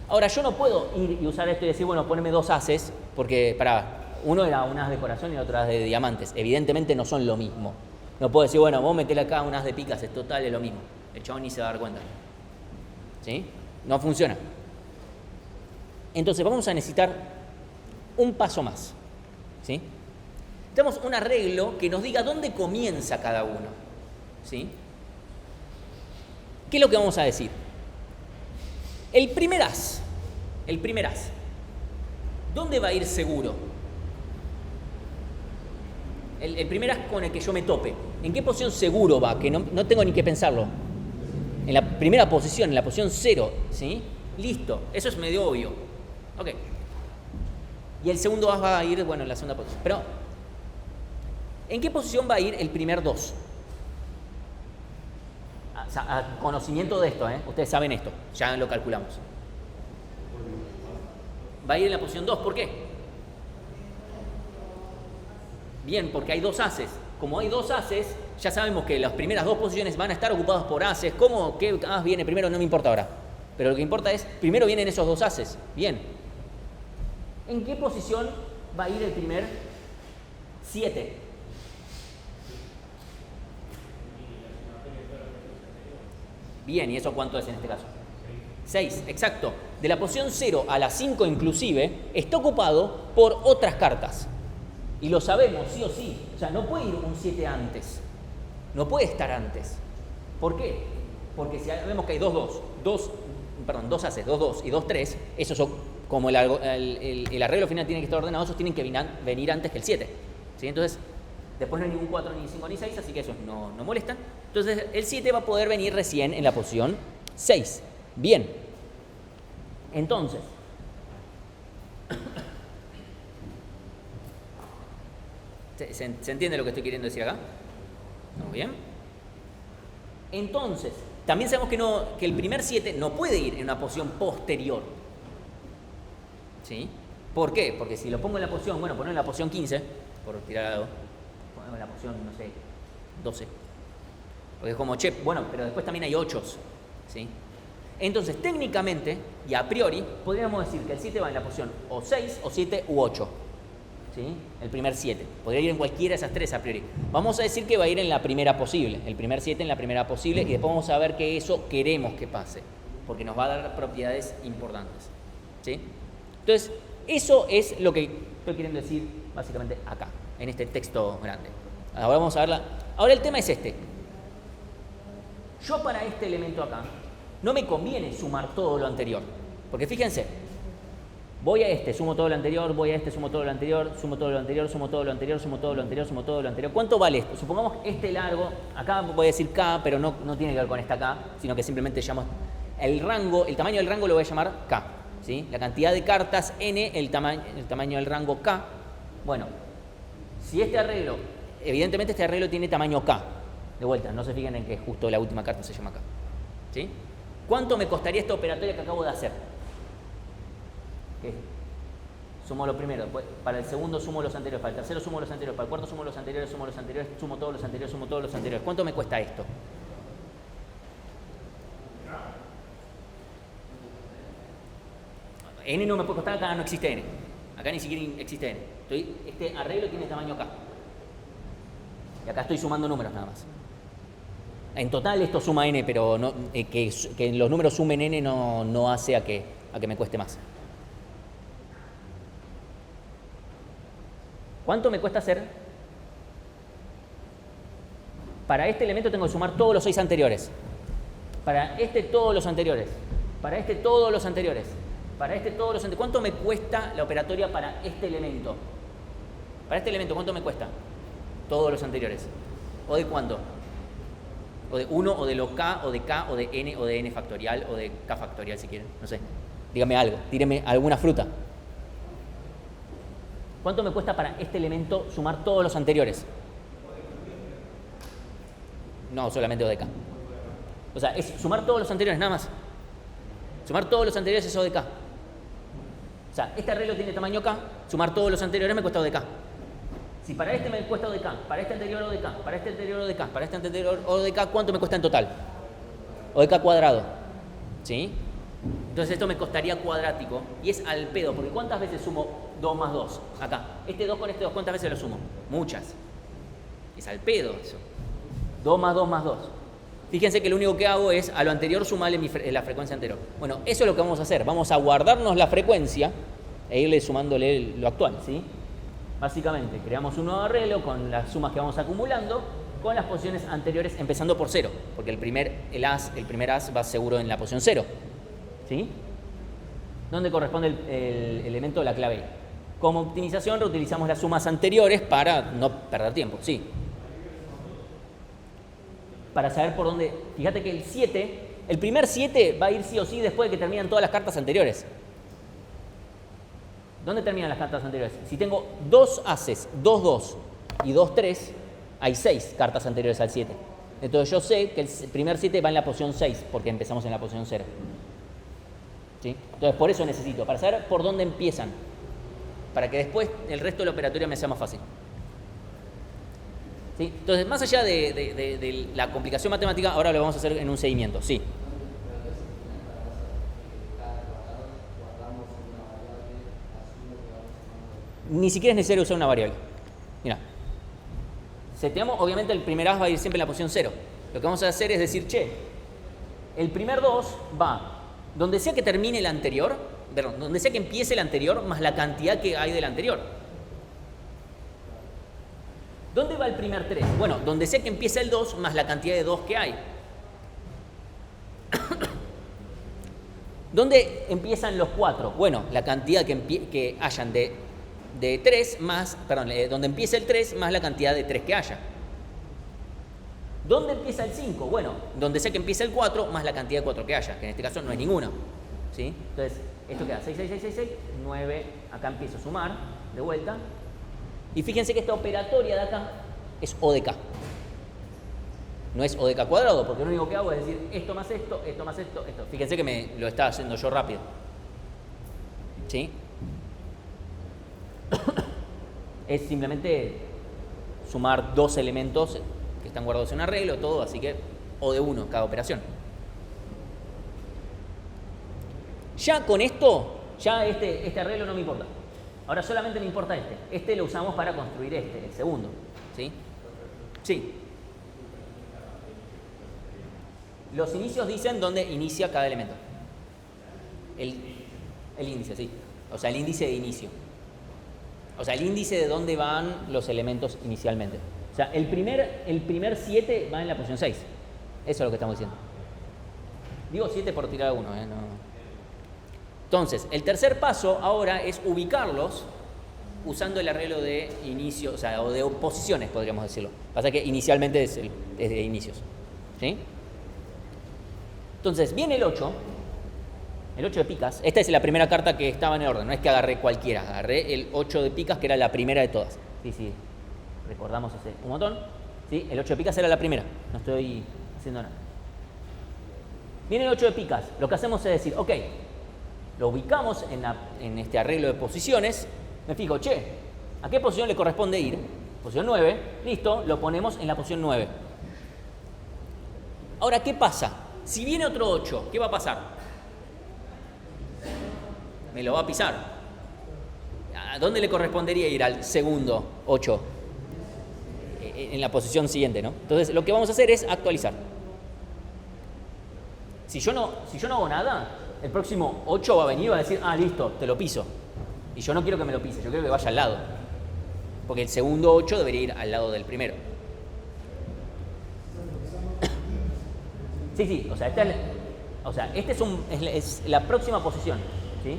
Speaker 1: Ahora, yo no puedo ir y usar esto y decir, bueno, poneme 2 ases, porque, uno era un as de corazón y el otro as de diamantes. Evidentemente no son lo mismo. No puedo decir, bueno, vos metele acá un as de picas, es total, es lo mismo. El chabón ni se va a dar cuenta. ¿Sí? No funciona. Entonces, vamos a necesitar un paso más. ¿Sí? Tenemos un arreglo que nos diga dónde comienza cada uno. ¿Sí? ¿Qué es lo que vamos a decir? El primer as, ¿dónde va a ir seguro? El primer as con el que yo me tope, ¿en qué posición seguro va? Que no tengo ni que pensarlo. En la primera posición, en la posición 0, ¿sí? Listo, eso es medio obvio. Ok. Y el segundo as va a ir, bueno, en la segunda posición. Pero, ¿en qué posición va a ir el primer 2? A conocimiento de esto, ustedes saben esto, ya lo calculamos. Va a ir en la posición 2, ¿por qué? Bien, porque hay 2 ases. Como hay 2 ases, ya sabemos que las primeras 2 posiciones van a estar ocupadas por ases. ¿Cómo? ¿Qué as viene primero? No me importa ahora. Pero lo que importa es, primero vienen esos 2 ases. Bien. ¿En qué posición va a ir el primer 7? Bien, ¿y eso cuánto es en este caso? 6, exacto. De la posición 0 a la 5 inclusive, está ocupado por otras cartas. Y lo sabemos, sí o sí. O sea, no puede ir un 7 antes. No puede estar antes. ¿Por qué? Porque si vemos que hay 2 ases, 2 2 y 2 3, esos son, como el arreglo final tiene que estar ordenado, esos tienen que venir antes que el 7. ¿Sí? Entonces, después no hay ningún 4, ni 5, ni 6, así que esos no molestan. Entonces, el 7 va a poder venir recién en la posición 6. Bien. Entonces, ¿se entiende lo que estoy queriendo decir acá? ¿Estamos bien? Entonces, también sabemos que el primer 7 no puede ir en una posición posterior. ¿Sí? ¿Por qué? Porque si lo pongo en la posición, bueno, ponerlo en la posición 15, por tirar algo, ponemos en la posición, no sé, 12. Porque es como, bueno, pero después también hay 8, ¿sí? Entonces, técnicamente y a priori, podríamos decir que el 7 va en la posición o 6, o 7 u 8. ¿Sí? El primer 7. Podría ir en cualquiera de esas 3 a priori. Vamos a decir que va a ir en la primera posible. El primer 7 en la primera posible y después vamos a ver que eso queremos que pase. Porque nos va a dar propiedades importantes. ¿Sí? Entonces, eso es lo que estoy queriendo decir básicamente acá, en este texto grande. Ahora vamos a verla. Ahora el tema es este. Yo para este elemento acá no me conviene sumar todo lo anterior. Porque fíjense, voy a este, sumo todo lo anterior, voy a este, sumo todo lo anterior, sumo todo lo anterior, sumo todo lo anterior, sumo todo lo anterior, sumo todo lo anterior. ¿Cuánto vale esto? Supongamos este largo, acá voy a decir K, pero no tiene que ver con esta K, sino que simplemente llamo el rango, el tamaño del rango lo voy a llamar K. ¿Sí? La cantidad de cartas N, el tamaño del rango K. Bueno, si este arreglo, evidentemente este arreglo tiene tamaño K. De vuelta, no se fijen en que justo la última carta se llama K. ¿Sí? ¿Cuánto me costaría esta operatoria que acabo de hacer? ¿Qué? Sumo lo primero, después, para el segundo sumo los anteriores, para el tercero sumo los anteriores, para el cuarto sumo los anteriores, sumo todos los anteriores, sumo todos los anteriores. ¿Cuánto me cuesta esto? N no me puede costar, acá no existe N. Acá ni siquiera existe N. Este arreglo tiene tamaño K. Y acá estoy sumando números nada más. En total esto suma N, pero no, que los números sumen N no hace a que me cueste más. ¿Cuánto me cuesta hacer? Para este elemento tengo que sumar todos los 6 anteriores. Para este todos los anteriores. Para este todos los anteriores. Para este todos los anteriores. ¿Cuánto me cuesta la operatoria para este elemento? Para este elemento, ¿cuánto me cuesta? Todos los anteriores. ¿O de cuánto? O de 1, o de lo K, o de N, o de N factorial, o de K factorial si quieren. No sé. Dígame algo. Tíreme alguna fruta. ¿Cuánto me cuesta para este elemento sumar todos los anteriores? No, solamente O de K. O sea, es sumar todos los anteriores, nada más. Sumar todos los anteriores es O de K. O sea, este arreglo tiene tamaño K, sumar todos los anteriores me cuesta O de K. Si para este me cuesta O de K, para este anterior O de K, para este anterior O de K, para este anterior O de K, ¿cuánto me cuesta en total? O de K cuadrado. ¿Sí? Entonces esto me costaría cuadrático y es al pedo, porque ¿cuántas veces sumo 2 más 2? Acá. Este 2 con este 2, ¿cuántas veces lo sumo? Muchas. Es al pedo eso. 2 más 2 más 2. Fíjense que lo único que hago es a lo anterior sumarle la frecuencia anterior. Bueno, eso es lo que vamos a hacer. Vamos a guardarnos la frecuencia e irle sumándole lo actual, ¿sí? Básicamente, creamos un nuevo arreglo con las sumas que vamos acumulando con las posiciones anteriores empezando por 0, porque el primer as va seguro en la posición 0. ¿Sí? ¿Dónde corresponde el elemento de la clave? Como optimización reutilizamos las sumas anteriores para no perder tiempo, sí. Para saber por dónde... Fíjate que el primer 7 va a ir sí o sí después de que terminan todas las cartas anteriores. ¿Dónde terminan las cartas anteriores? Si tengo 2 ases, 2, 2 y 2, 3, hay 6 cartas anteriores al 7. Entonces yo sé que el primer 7 va en la posición 6 porque empezamos en la posición 0. ¿Sí? Entonces por eso necesito, para saber por dónde empiezan, para que después el resto de la operatoria me sea más fácil. ¿Sí? Entonces, más allá de la complicación matemática, ahora lo vamos a hacer en un seguimiento. Sí. Ni siquiera es necesario usar una variable. Mira, seteamos, obviamente el primer as va a ir siempre en la posición 0. Lo que vamos a hacer es decir, che, el primer 2 va donde sea que termine el anterior, perdón, donde sea que empiece el anterior, más la cantidad que hay del anterior. ¿Dónde va el primer 3? Bueno, donde sea que empiece el 2, más la cantidad de 2 que hay. ¿Dónde empiezan los 4? Bueno, la cantidad que hayan de 3 más, perdón, donde empieza el 3 más la cantidad de 3 que haya. ¿Dónde empieza el 5? Bueno, donde sea que empiece el 4 más la cantidad de 4 que haya, que en este caso no es ninguna. ¿Sí? Entonces, esto queda 6, 6, 6, 6, 6, 9, acá empiezo a sumar de vuelta. Y fíjense que esta operatoria de acá es O de K. No es O de K cuadrado, porque lo único que hago es decir esto más esto, esto más esto, esto. Fíjense que me lo estaba haciendo yo rápido. ¿Sí? Es simplemente sumar 2 elementos que están guardados en un arreglo, todo, así que O de 1 cada operación. Ya con esto, ya este arreglo no me importa. Ahora solamente me importa este. Este lo usamos para construir el segundo. ¿Sí? Sí. Los inicios dicen dónde inicia cada elemento. El índice, sí. O sea, el índice de inicio. O sea, el índice de dónde van los elementos inicialmente. O sea, el primer 7 va en la posición 6. Eso es lo que estamos diciendo. Digo 7 por tirar uno, no. Entonces, el tercer paso ahora es ubicarlos usando el arreglo de inicio, o sea, o de posiciones, podríamos decirlo. Pasa que inicialmente es de inicios. ¿Sí? Entonces, viene el 8 de picas. Esta es la primera carta que estaba en el orden, no es que agarré cualquiera, agarré el 8 de picas, que era la primera de todas. Sí, recordamos hace un montón. ¿Sí? El 8 de picas era la primera, no estoy haciendo nada. Viene el 8 de picas, lo que hacemos es decir, ok, lo ubicamos en este arreglo de posiciones Me fijo, che, ¿a qué posición le corresponde ir? Posición 9, listo, lo ponemos en la posición 9. Ahora, ¿qué pasa? Si viene otro 8, ¿qué va a pasar? Me lo va a pisar. ¿A dónde le correspondería ir al segundo 8? En la posición siguiente, ¿no? Entonces, lo que vamos a hacer es actualizar. Si yo no hago nada, el próximo 8 va a venir y va a decir, ah, listo, te lo piso. Y yo no quiero que me lo pise, yo quiero que vaya al lado. Porque el segundo 8 debería ir al lado del primero. Sí, o sea, este es la próxima posición, ¿sí?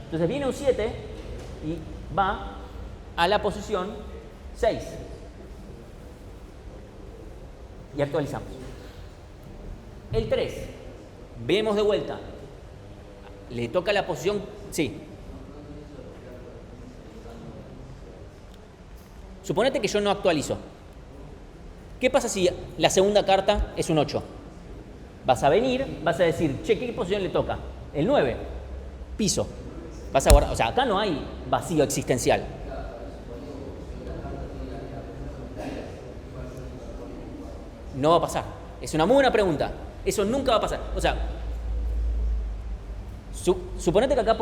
Speaker 1: Entonces viene un 7 y va a la posición 6. Y actualizamos. El 3, vemos de vuelta. Le toca la posición, sí. Suponete que yo no actualizo. ¿Qué pasa si la segunda carta es un 8? Vas a venir, vas a decir, che, ¿qué posición le toca? El 9, piso. Vas a guardar, o sea, acá no hay vacío existencial. No va a pasar. Es una muy buena pregunta. Eso nunca va a pasar. O sea, suponete que acá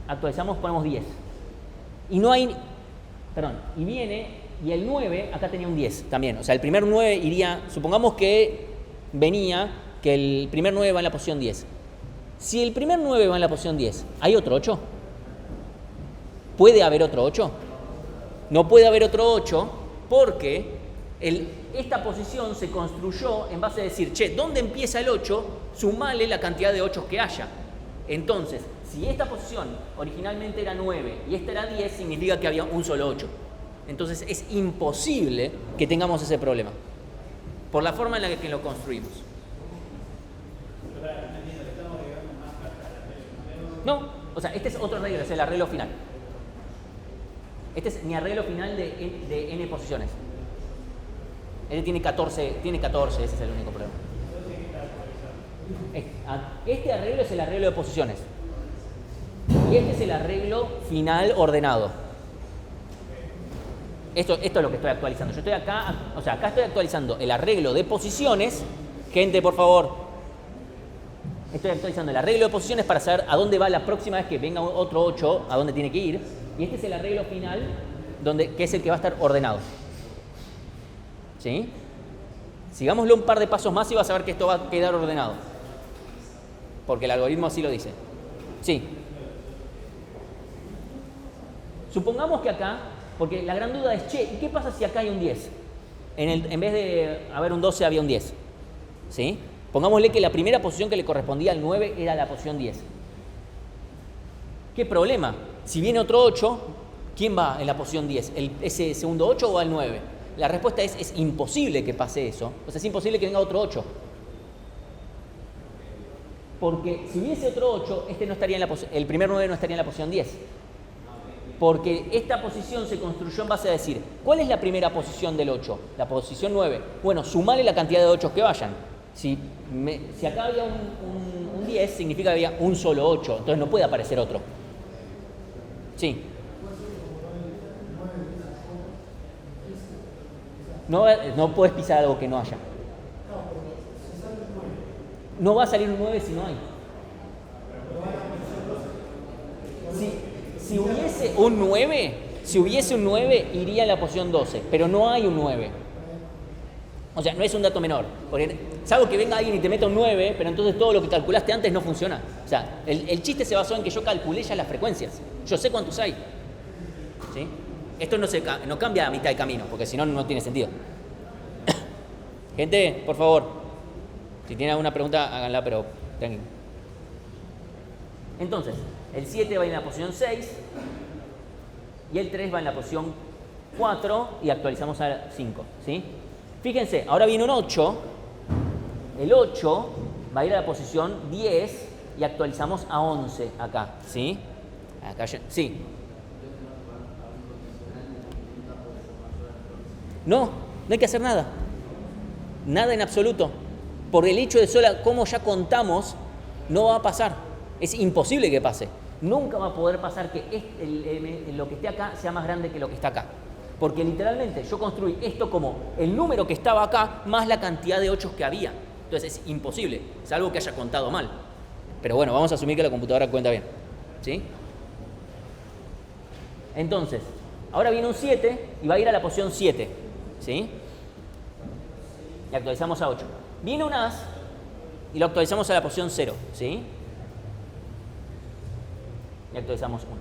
Speaker 1: actualizamos, ponemos 10. Y no hay, y viene, y el 9, acá tenía un 10 también. O sea, el primer 9 iría, supongamos que que el primer 9 va en la posición 10. Si el primer 9 va en la posición 10, ¿hay otro 8? ¿Puede haber otro 8? No puede haber otro 8 porque esta posición se construyó en base a decir, che, ¿dónde empieza el 8? Sumale la cantidad de 8 que haya. Entonces, si esta posición originalmente era 9 y esta era 10, significa que había un solo 8. Entonces, es imposible que tengamos ese problema, por la forma en la que lo construimos. No, o sea, este es otro arreglo, es el arreglo final. Este es mi arreglo final de n posiciones. Este tiene 14, ese es el único problema. Este arreglo es el arreglo de posiciones. Y este es el arreglo final ordenado. Esto es lo que estoy actualizando. Yo estoy acá, o sea, acá estoy actualizando el arreglo de posiciones. Gente, por favor. Estoy actualizando el arreglo de posiciones para saber a dónde va la próxima vez que venga otro 8, a dónde tiene que ir. Y este es el arreglo final, que es el que va a estar ordenado. ¿Sí? Sigámoslo un par de pasos más y vas a ver que esto va a quedar ordenado. Porque el algoritmo así lo dice. Sí. Supongamos que acá, porque la gran duda es, che, ¿y qué pasa si acá hay un 10? En vez de haber un 12 había un 10. ¿Sí? Pongámosle que la primera posición que le correspondía al 9 era la posición 10. ¿Qué problema? Si viene otro 8, ¿quién va en la posición 10? ¿Ese segundo 8 o al 9? La respuesta es imposible que pase eso. O sea, es imposible que venga otro 8. Porque si hubiese otro 8, el primer 9 no estaría en la posición 10. Porque esta posición se construyó en base a decir, ¿cuál es la primera posición del 8? La posición 9. Bueno, sumale la cantidad de 8 que vayan. Si acá había un 10, significa que había un solo 8. Entonces no puede aparecer otro. Sí. No puedes pisar algo que no haya. No va a salir un 9 si no hay. Si hubiese un 9, iría en la posición 12, pero no hay un 9. O sea, no es un dato menor. Porque salvo que venga alguien y te meta un 9, pero entonces todo lo que calculaste antes no funciona. O sea, el chiste se basó en que yo calculé ya las frecuencias. Yo sé cuántos hay. ¿Sí? Esto no cambia a mitad de camino, porque si no, no tiene sentido. Gente, por favor, si tienen alguna pregunta, háganla, pero tranquilo. Entonces, el 7 va en la posición 6 y el 3 va en la posición 4 y actualizamos a 5. ¿Sí? Fíjense, ahora viene un 8. El 8 va a ir a la posición 10 y actualizamos a 11 acá. ¿Sí? Acá sí. No hay que hacer nada. Nada en absoluto. Por el hecho de cómo ya contamos, no va a pasar. Es imposible que pase. Nunca va a poder pasar que lo que esté acá sea más grande que lo que está acá. Porque literalmente yo construí esto como el número que estaba acá más la cantidad de 8 que había. Entonces es imposible, salvo que haya contado mal. Pero bueno, vamos a asumir que la computadora cuenta bien. ¿Sí? Entonces, ahora viene un 7 y va a ir a la posición 7. ¿Sí? Y actualizamos a 8. Viene un as y lo actualizamos a la posición 0. ¿Sí? Y actualizamos 1.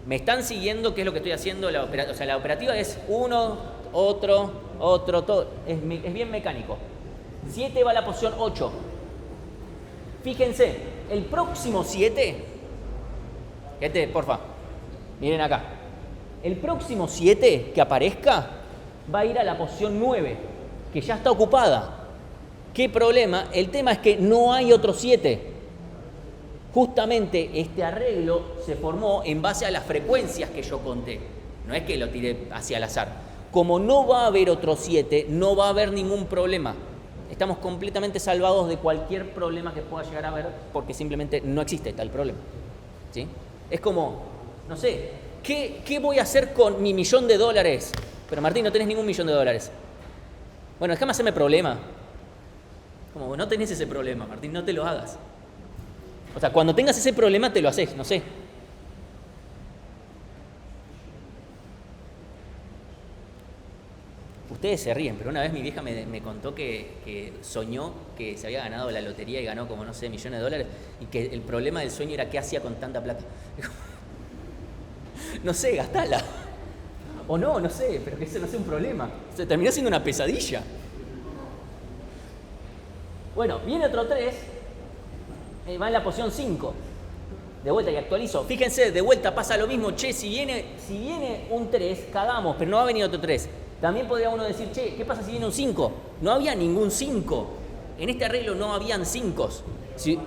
Speaker 1: ¿Me están siguiendo qué es lo que estoy haciendo? O sea, la operativa es uno, otro, todo. Es bien mecánico. 7 va a la posición 8. Fíjense, el próximo 7, porfa, miren acá. El próximo 7 que aparezca va a ir a la posición 9, que ya está ocupada. ¿Qué problema? El tema es que no hay otro 7. Justamente este arreglo se formó en base a las frecuencias que yo conté. No es que lo tiré hacia el azar. Como no va a haber otro 7, no va a haber ningún problema. Estamos completamente salvados de cualquier problema que pueda llegar a haber porque simplemente no existe tal problema. ¿Sí? Es como, no sé, ¿qué voy a hacer con mi $1.000.000? Pero Martín, no tenés ningún $1.000.000. Bueno, déjame hacerme problema. Como no tenés ese problema, Martín, no te lo hagas. O sea, cuando tengas ese problema te lo haces, no sé. Ustedes se ríen, pero una vez mi vieja me contó que soñó que se había ganado la lotería y ganó como, no sé, $1.000.000 y que el problema del sueño era qué hacía con tanta plata. No sé, gastala. O no sé, pero que eso no sea un problema. O sea, terminó siendo una pesadilla. Bueno, viene otro 3. Va en la posición 5. De vuelta y actualizo. Fíjense, de vuelta pasa lo mismo. Che, si viene un 3, cagamos, pero no va a venir otro 3. También podría uno decir, che, ¿qué pasa si viene un 5? No había ningún 5. En este arreglo no habían 5. Sí.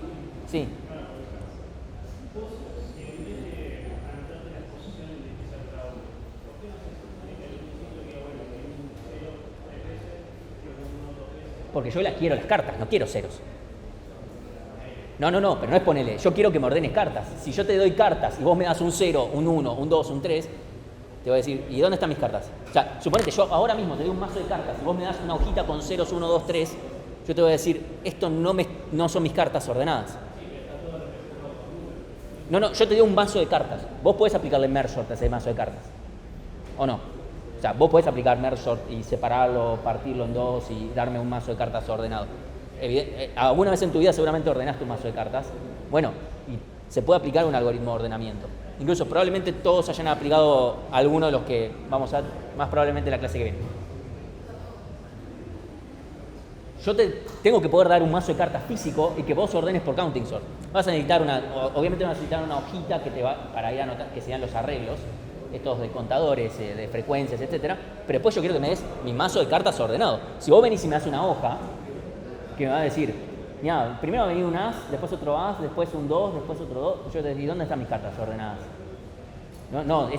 Speaker 1: Porque yo quiero las cartas, no quiero ceros. No, pero no es ponerle, yo quiero que me ordenes cartas. Si yo te doy cartas y vos me das un 0, un 1, un 2, un 3, te voy a decir, ¿y dónde están mis cartas? O sea, suponete, yo ahora mismo te doy un mazo de cartas y vos me das una hojita con ceros, 1, 2, 3, yo te voy a decir, esto no son mis cartas ordenadas. No, yo te doy un mazo de cartas. Vos podés aplicarle merge sort a ese mazo de cartas. ¿O no? O sea, vos podés aplicar merge sort y separarlo, partirlo en dos y darme un mazo de cartas ordenado. Alguna vez en tu vida seguramente ordenaste un mazo de cartas. Bueno, y se puede aplicar un algoritmo de ordenamiento. Incluso probablemente todos hayan aplicado alguno de los que vamos a ver más probablemente en la clase que viene. Yo tengo que poder dar un mazo de cartas físico y que vos ordenes por counting sort. Vas a necesitar obviamente vas a necesitar una hojita que te va para ir a anotar, que sean los arreglos, estos de contadores, de frecuencias, etcétera. Pero después yo quiero que me des mi mazo de cartas ordenado. Si vos venís y me das una hoja que me va a decir, mira, primero va a venir un as, después otro as, después un 2, después otro 2. Yo te digo, ¿dónde están mis cartas ordenadas? No,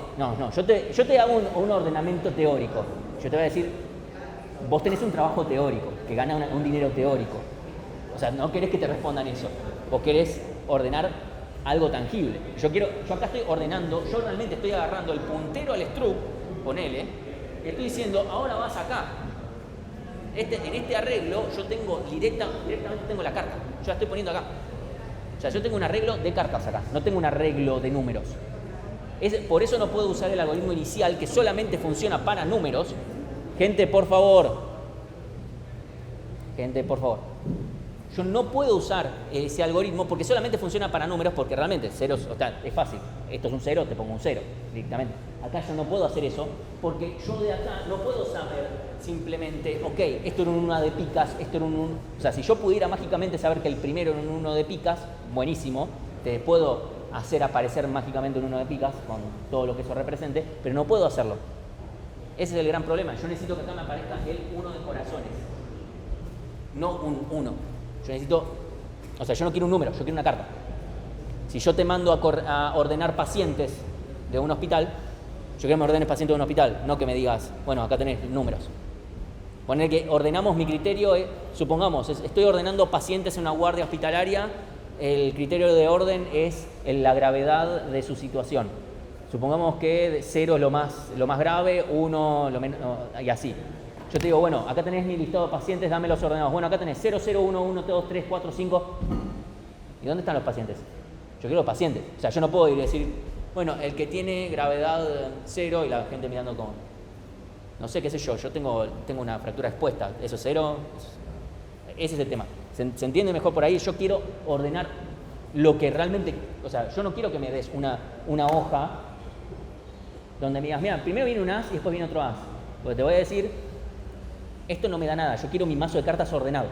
Speaker 1: yo te hago un ordenamiento teórico. Yo te voy a decir, vos tenés un trabajo teórico, que gana un dinero teórico. O sea, no querés que te respondan eso. Vos querés ordenar algo tangible. Yo acá estoy ordenando, yo realmente estoy agarrando el puntero al struct, ponele, y estoy diciendo, ahora vas acá. En este arreglo yo tengo directamente tengo la carta. Yo la estoy poniendo acá. O sea, yo tengo un arreglo de cartas acá, no tengo un arreglo de números. Por eso no puedo usar el algoritmo inicial que solamente funciona para números. Gente, por favor. Yo no puedo usar ese algoritmo porque solamente funciona para números, porque realmente ceros, o sea, es fácil. Esto es un 0, te pongo un 0 directamente. Acá yo no puedo hacer eso porque yo de acá no puedo saber simplemente, ok, esto era un 1 de picas, esto era un 1. O sea, si yo pudiera mágicamente saber que el primero era un 1 de picas, buenísimo, te puedo hacer aparecer mágicamente un 1 de picas con todo lo que eso represente, pero no puedo hacerlo. Ese es el gran problema. Yo necesito que acá me aparezca el 1 de corazones, no un 1. Yo no quiero un número, yo quiero una carta. Si yo te mando a ordenar pacientes de un hospital, yo quiero que me ordenes pacientes de un hospital, no que me digas, bueno, acá tenés números. Poner que ordenamos mi criterio, supongamos, estoy ordenando pacientes en una guardia hospitalaria el criterio de orden es la gravedad de su situación. Supongamos que 0 es lo más grave, 1 lo menos, y así. Yo te digo, bueno, acá tenés mi listado de pacientes, dame los ordenados. Bueno, acá tenés 0, 0, 1, 1, 2, 3, 4, 5. ¿Y dónde están los pacientes? Yo quiero los pacientes. O sea, yo no puedo ir y decir, bueno, el que tiene gravedad 0 y la gente mirando como, no sé, qué sé yo tengo una fractura expuesta, eso es 0. Ese es el tema. ¿Se entiende mejor por ahí? Yo quiero ordenar lo que realmente, o sea, yo no quiero que me des una hoja donde me digas, mira, primero viene un as y después viene otro as. Porque te voy a decir, esto no me da nada, yo quiero mi mazo de cartas ordenado.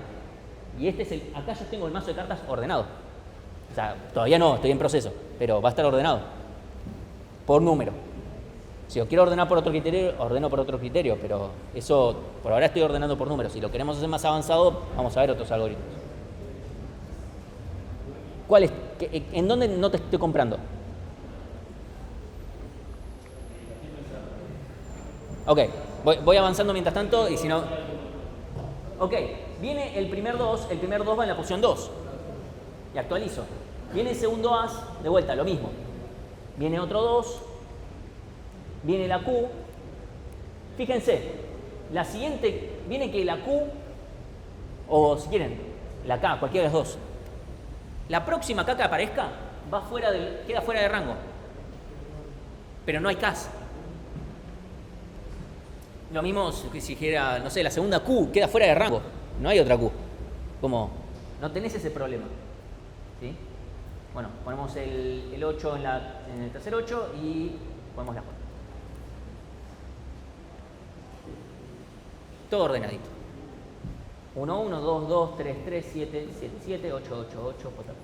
Speaker 1: Y acá yo tengo el mazo de cartas ordenado. O sea, todavía no, estoy en proceso, pero va a estar ordenado. Por número. Si lo quiero ordenar por otro criterio, ordeno por otro criterio, pero eso, por ahora estoy ordenando por números. Si lo queremos hacer más avanzado, vamos a ver otros algoritmos. ¿Cuál es? ¿En dónde no te estoy comprando? Ok, voy avanzando mientras tanto y si no... Ok, viene el primer 2 va en la posición 2 y actualizo. Viene el segundo as, de vuelta, lo mismo. Viene otro 2, viene la Q. Fíjense, la siguiente, viene que la Q, o si quieren, la K, cualquiera de los dos. La próxima K que aparezca queda fuera de rango. Pero no hay Ks. Lo mismo que si dijera, no sé, la segunda Q queda fuera de rango. No hay otra Q. Como, no tenés ese problema. ¿Sí? Bueno, ponemos el 8 en el tercer 8 y ponemos la 4. Todo ordenadito. 1, 1, 2, 2, 3, 3, 7, 7, 7, 8, 8, 8, 4.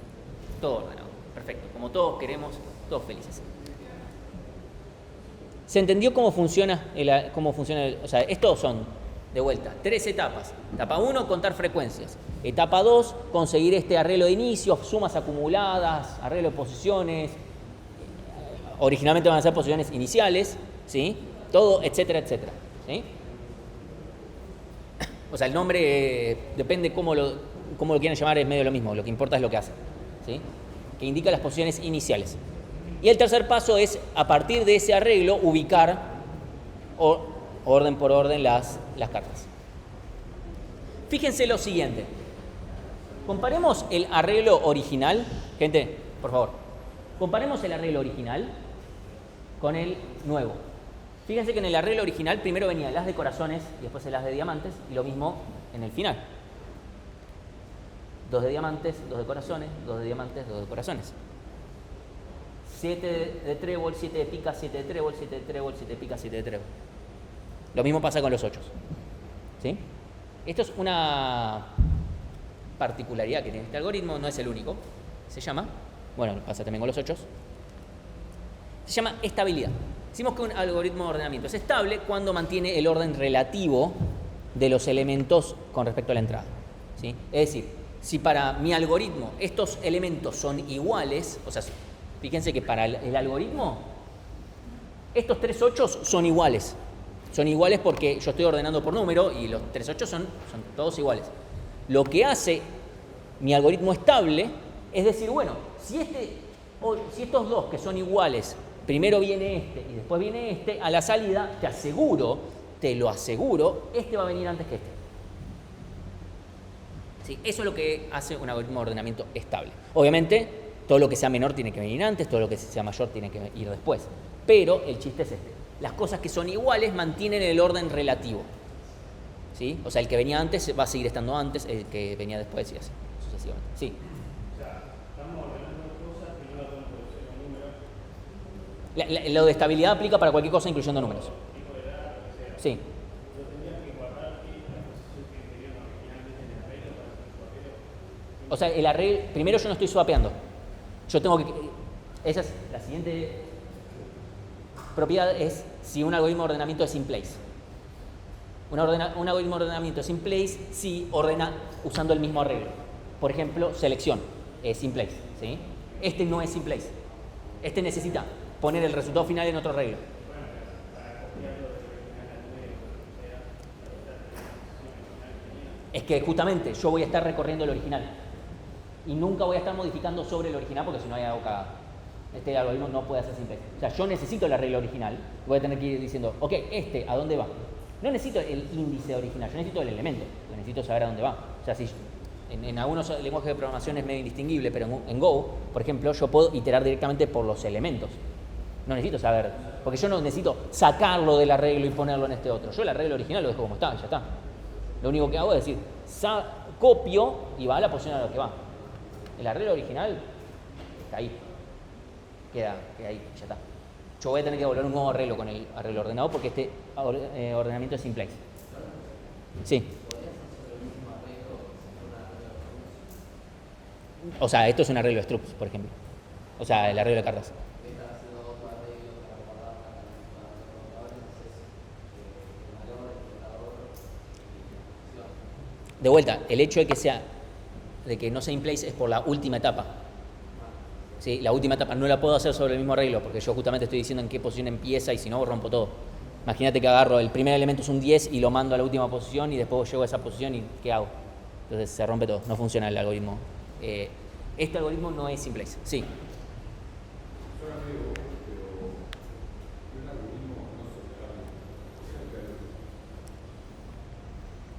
Speaker 1: Todo ordenado. Perfecto. Como todos queremos, todos felices. ¿Se entendió cómo funciona? O sea, estos son, de vuelta, 3 etapas. Etapa 1, contar frecuencias. Etapa 2, conseguir este arreglo de inicio, sumas acumuladas, arreglo de posiciones. Originalmente van a ser posiciones iniciales, ¿sí? Todo, etcétera, etcétera. ¿Sí? O sea, el nombre depende cómo lo quieran llamar, es medio lo mismo. Lo que importa es lo que hace, ¿sí? Que indica las posiciones iniciales. Y el tercer paso es, a partir de ese arreglo, ubicar orden por orden las cartas. Fíjense lo siguiente. Comparemos el arreglo original. Gente, por favor. Comparemos el arreglo original con el nuevo. Fíjense que en el arreglo original primero venía el as de corazones y después el as de diamantes, y lo mismo en el final. 2 de diamantes, 2 de corazones, 2 de diamantes, 2 de corazones. 7 de trébol, 7 de pica, 7 de trébol, 7 de trébol, 7 de pica, 7 de trébol. Lo mismo pasa con los 8. ¿Sí? Esto es una particularidad que tiene este algoritmo, no es el único. Se llama, bueno, pasa también con los 8. Se llama estabilidad. Decimos que un algoritmo de ordenamiento es estable cuando mantiene el orden relativo de los elementos con respecto a la entrada. ¿Sí? Es decir, si para mi algoritmo estos elementos son iguales, o sea, fíjense que para el algoritmo estos 3 8 son iguales. Son iguales porque yo estoy ordenando por número y los 3 8 son todos iguales. Lo que hace mi algoritmo estable es decir, bueno, si estos dos que son iguales, primero viene este y después viene este, a la salida te lo aseguro, este va a venir antes que este. ¿Sí? Eso es lo que hace un algoritmo de ordenamiento estable. Obviamente, todo lo que sea menor tiene que venir antes, todo lo que sea mayor tiene que ir después. Pero el chiste es este. Las cosas que son iguales mantienen el orden relativo. ¿Sí? O sea, el que venía antes va a seguir estando antes, el que venía después y así, sucesivamente. Sí.
Speaker 2: O sea, estamos ordenando cosas que no las podemos producir con números.
Speaker 1: Lo de estabilidad aplica para cualquier cosa, incluyendo números. Sí. O sea, el arreglo, primero yo no estoy swapeando. Yo tengo que... Esa es la siguiente propiedad, es si un algoritmo de ordenamiento es in place. Un algoritmo de ordenamiento es in place si ordena usando el mismo arreglo. Por ejemplo, selección es in place, ¿sí? Este no es in place. Este necesita poner el resultado final en otro arreglo. Es que justamente yo voy a estar recorriendo el original. Y nunca voy a estar modificando sobre el original porque si no hay algo cagado. Este algoritmo no puede hacer simplex. O sea, yo necesito la regla original. Voy a tener que ir diciendo, ok, ¿a dónde va? No necesito el índice original, yo necesito el elemento. Necesito saber a dónde va. O sea, si en algunos lenguajes de programación es medio indistinguible, pero en Go, por ejemplo, yo puedo iterar directamente por los elementos. No necesito saber, porque yo no necesito sacarlo del arreglo y ponerlo en este otro. Yo el arreglo original lo dejo como está y ya está. Lo único que hago es decir, copio y va a la posición a la que va. El arreglo original está ahí. Queda ahí, ya está. Yo voy a tener que volver un nuevo arreglo con el arreglo ordenado porque este ordenamiento es simplex. Sí. O sea, esto es un arreglo de structs, por ejemplo. O sea, el arreglo de cartas. De vuelta, el hecho de que no sea in place es por la última etapa. ¿Sí? La última etapa no la puedo hacer sobre el mismo arreglo porque yo justamente estoy diciendo en qué posición empieza y si no rompo todo. Imagínate que agarro el primer elemento es un 10 y lo mando a la última posición y después llego a esa posición y ¿qué hago? Entonces se rompe todo, no funciona el algoritmo. Este algoritmo no es in place. Sí.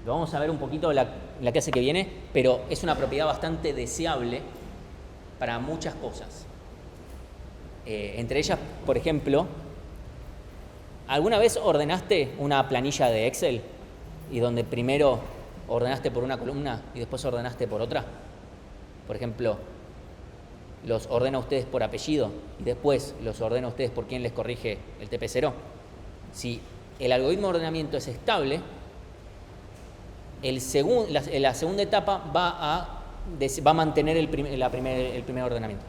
Speaker 1: Lo vamos a ver un poquito la clase que viene, pero es una propiedad bastante deseable para muchas cosas. Entre ellas, por ejemplo, ¿alguna vez ordenaste una planilla de Excel y donde primero ordenaste por una columna y después ordenaste por otra? Por ejemplo, los ordena a ustedes por apellido y después los ordena a ustedes por quién les corrige el TP0. Si el algoritmo de ordenamiento es estable, la segunda etapa va a mantener el primer ordenamiento.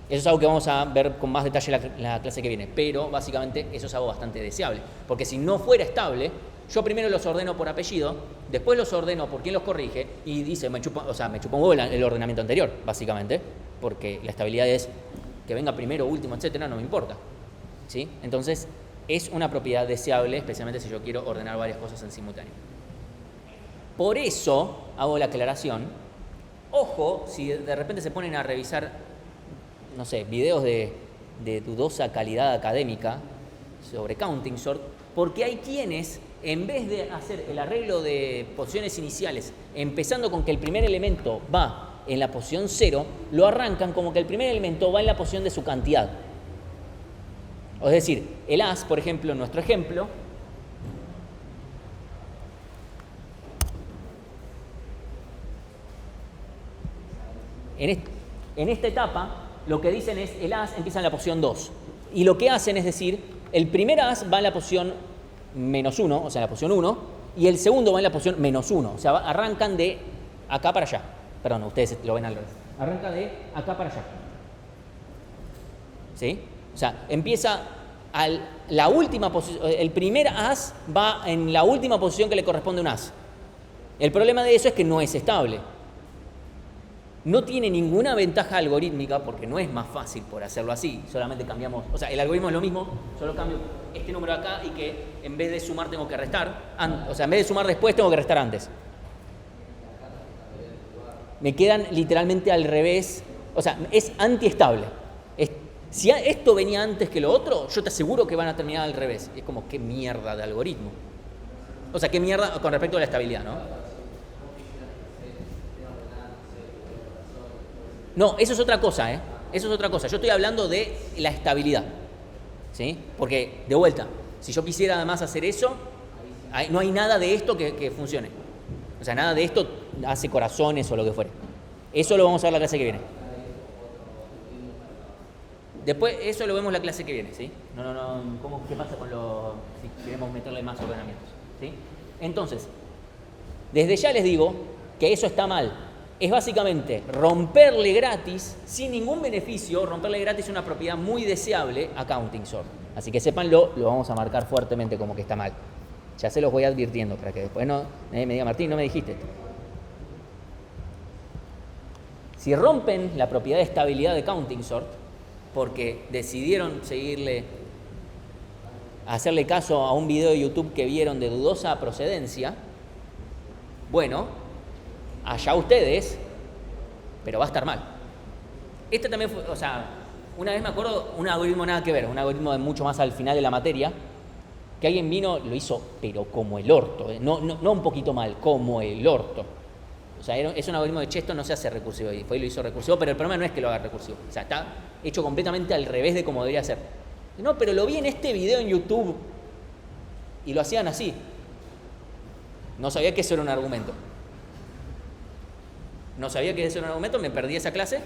Speaker 1: Eso es algo que vamos a ver con más detalle la clase que viene, pero básicamente eso es algo bastante deseable, porque si no fuera estable, yo primero los ordeno por apellido, después los ordeno por quién los corrige y dice, me chupa un huevo el ordenamiento anterior, básicamente, porque la estabilidad es que venga primero, último, etcétera, no me importa. ¿Sí? Entonces, es una propiedad deseable, especialmente si yo quiero ordenar varias cosas en simultáneo. Por eso hago la aclaración. Ojo, si de repente se ponen a revisar, no sé, videos de dudosa calidad académica sobre counting sort, porque hay quienes, en vez de hacer el arreglo de posiciones iniciales, empezando con que el primer elemento va en la posición 0, lo arrancan como que el primer elemento va en la posición de su cantidad. Es decir, el as, por ejemplo, en nuestro ejemplo, en esta etapa, lo que dicen es el as empieza en la posición 2. Y lo que hacen es decir, el primer as va en la posición -1, o sea, en la posición 1, y el segundo va en la posición -1. O sea, arrancan de acá para allá. Perdón, ustedes lo ven al revés. Arranca de acá para allá. ¿Sí? O sea, empieza la última posición. El primer as va en la última posición que le corresponde a un as. El problema de eso es que no es estable. No tiene ninguna ventaja algorítmica porque no es más fácil por hacerlo así. Solamente cambiamos. O sea, el algoritmo es lo mismo, solo cambio este número acá y que en vez de sumar tengo que restar. O sea, en vez de sumar después tengo que restar antes. Me quedan literalmente al revés. O sea, es antiestable. Si esto venía antes que lo otro, yo te aseguro que van a terminar al revés. Es como, qué mierda de algoritmo. O sea, qué mierda con respecto a la estabilidad, ¿no? No, eso es otra cosa, ¿eh? Eso es otra cosa. Yo estoy hablando de la estabilidad. ¿Sí? Porque, de vuelta, si yo quisiera además hacer eso, no hay nada de esto que funcione. O sea, nada de esto hace corazones o lo que fuere. Eso lo vamos a ver la clase que viene. Después, eso lo vemos la clase que viene, ¿sí? ¿Qué pasa con si queremos meterle más ordenamientos? ¿Sí? Entonces, desde ya les digo que eso está mal. Es básicamente romperle gratis, sin ningún beneficio, romperle gratis una propiedad muy deseable a counting sort. Así que sépanlo, lo vamos a marcar fuertemente como que está mal. Ya se los voy advirtiendo para que después no me diga, Martín, no me dijiste esto. Si rompen la propiedad de estabilidad de counting sort, porque decidieron hacerle caso a un video de YouTube que vieron de dudosa procedencia, bueno, allá ustedes, pero va a estar mal. Este también fue, o sea, una vez me acuerdo, un algoritmo nada que ver, un algoritmo de mucho más al final de la materia, que alguien vino, lo hizo, pero como el orto, no un poquito mal, como el orto. O sea, es un algoritmo de Chesto, no se hace recursivo, y fue y lo hizo recursivo, pero el problema no es que lo haga recursivo, o sea, está hecho completamente al revés de como debería ser. No, pero lo vi en este video en YouTube, y lo hacían así. No sabía que eso era un argumento. No sabía que eso era un argumento, me perdí esa clase.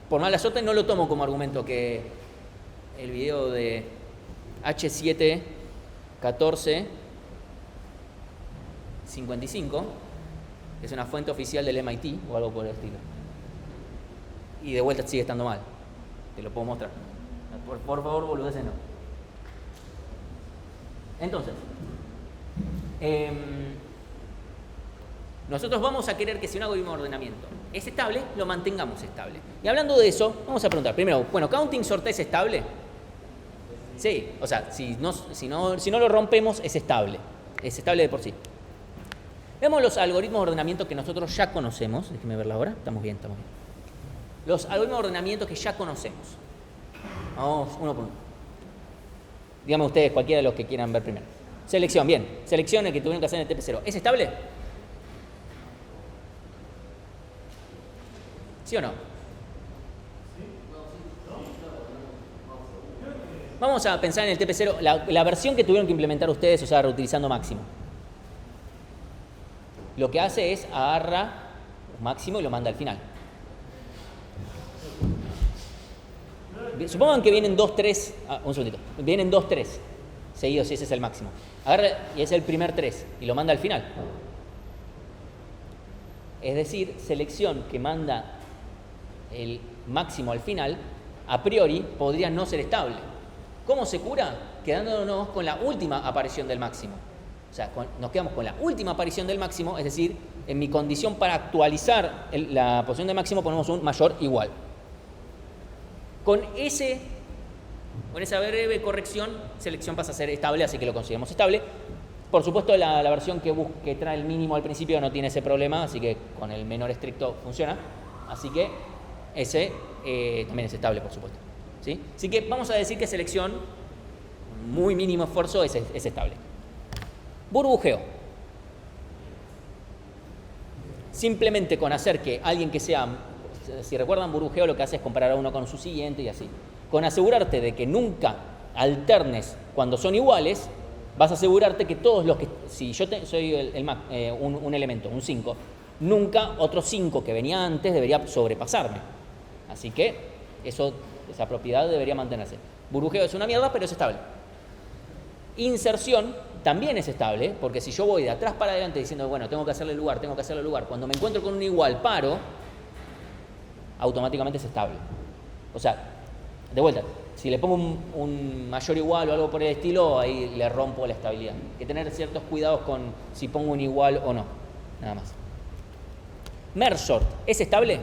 Speaker 1: Por mala suerte no lo tomo como argumento, que el video de H71455, que es una fuente oficial del MIT o algo por el estilo. Y de vuelta sigue estando mal. Te lo puedo mostrar. Por favor, boludeces no. Entonces, nosotros vamos a querer que si un algoritmo de ordenamiento es estable, lo mantengamos estable. Y hablando de eso, vamos a preguntar primero, bueno, ¿counting sort es estable? Sí, o sea, si no lo rompemos, es estable de por sí. Vemos los algoritmos de ordenamiento que nosotros ya conocemos. Déjenme verla ahora. Estamos bien. Los algoritmos de ordenamiento que ya conocemos. Vamos uno por uno. Díganme ustedes, cualquiera de los que quieran ver primero. Selección, bien. Selección el que tuvieron que hacer en el TP0. ¿Es estable? ¿Sí o no? Vamos a pensar en el TP0, la versión que tuvieron que implementar ustedes, o sea, reutilizando máximo. Lo que hace es agarra máximo y lo manda al final. Supongan que vienen 2, 3, un segundito, vienen 2, 3 seguidos y ese es el máximo. Agarra y es el primer 3 y lo manda al final. Es decir, selección que manda el máximo al final, a priori podría no ser estable. ¿Cómo se cura? Quedándonos con la última aparición del máximo. O sea, nos quedamos con la última aparición del máximo, es decir, en mi condición para actualizar la posición del máximo ponemos un mayor igual. Con esa breve corrección, selección pasa a ser estable, así que lo consideramos estable. Por supuesto, la versión que trae el mínimo al principio no tiene ese problema, así que con el menor estricto funciona. Así que ese también es estable, por supuesto. ¿Sí? Así que vamos a decir que selección, muy mínimo esfuerzo, es estable. Burbujeo. Simplemente con hacer que alguien que sea, si recuerdan, burbujeo lo que hace es comparar a uno con su siguiente y así. Con asegurarte de que nunca alternes cuando son iguales, vas a asegurarte que todos los que, si yo soy un elemento, un 5, nunca otro 5 que venía antes debería sobrepasarme. Así que esa propiedad debería mantenerse. Burbujeo es una mierda, pero es estable. Inserción también es estable, porque si yo voy de atrás para adelante diciendo, bueno, tengo que hacerle lugar, cuando me encuentro con un igual paro, automáticamente es estable. O sea, de vuelta, si le pongo un mayor igual o algo por el estilo, ahí le rompo la estabilidad. Hay que tener ciertos cuidados con si pongo un igual o no, nada más. Merge sort, ¿es estable?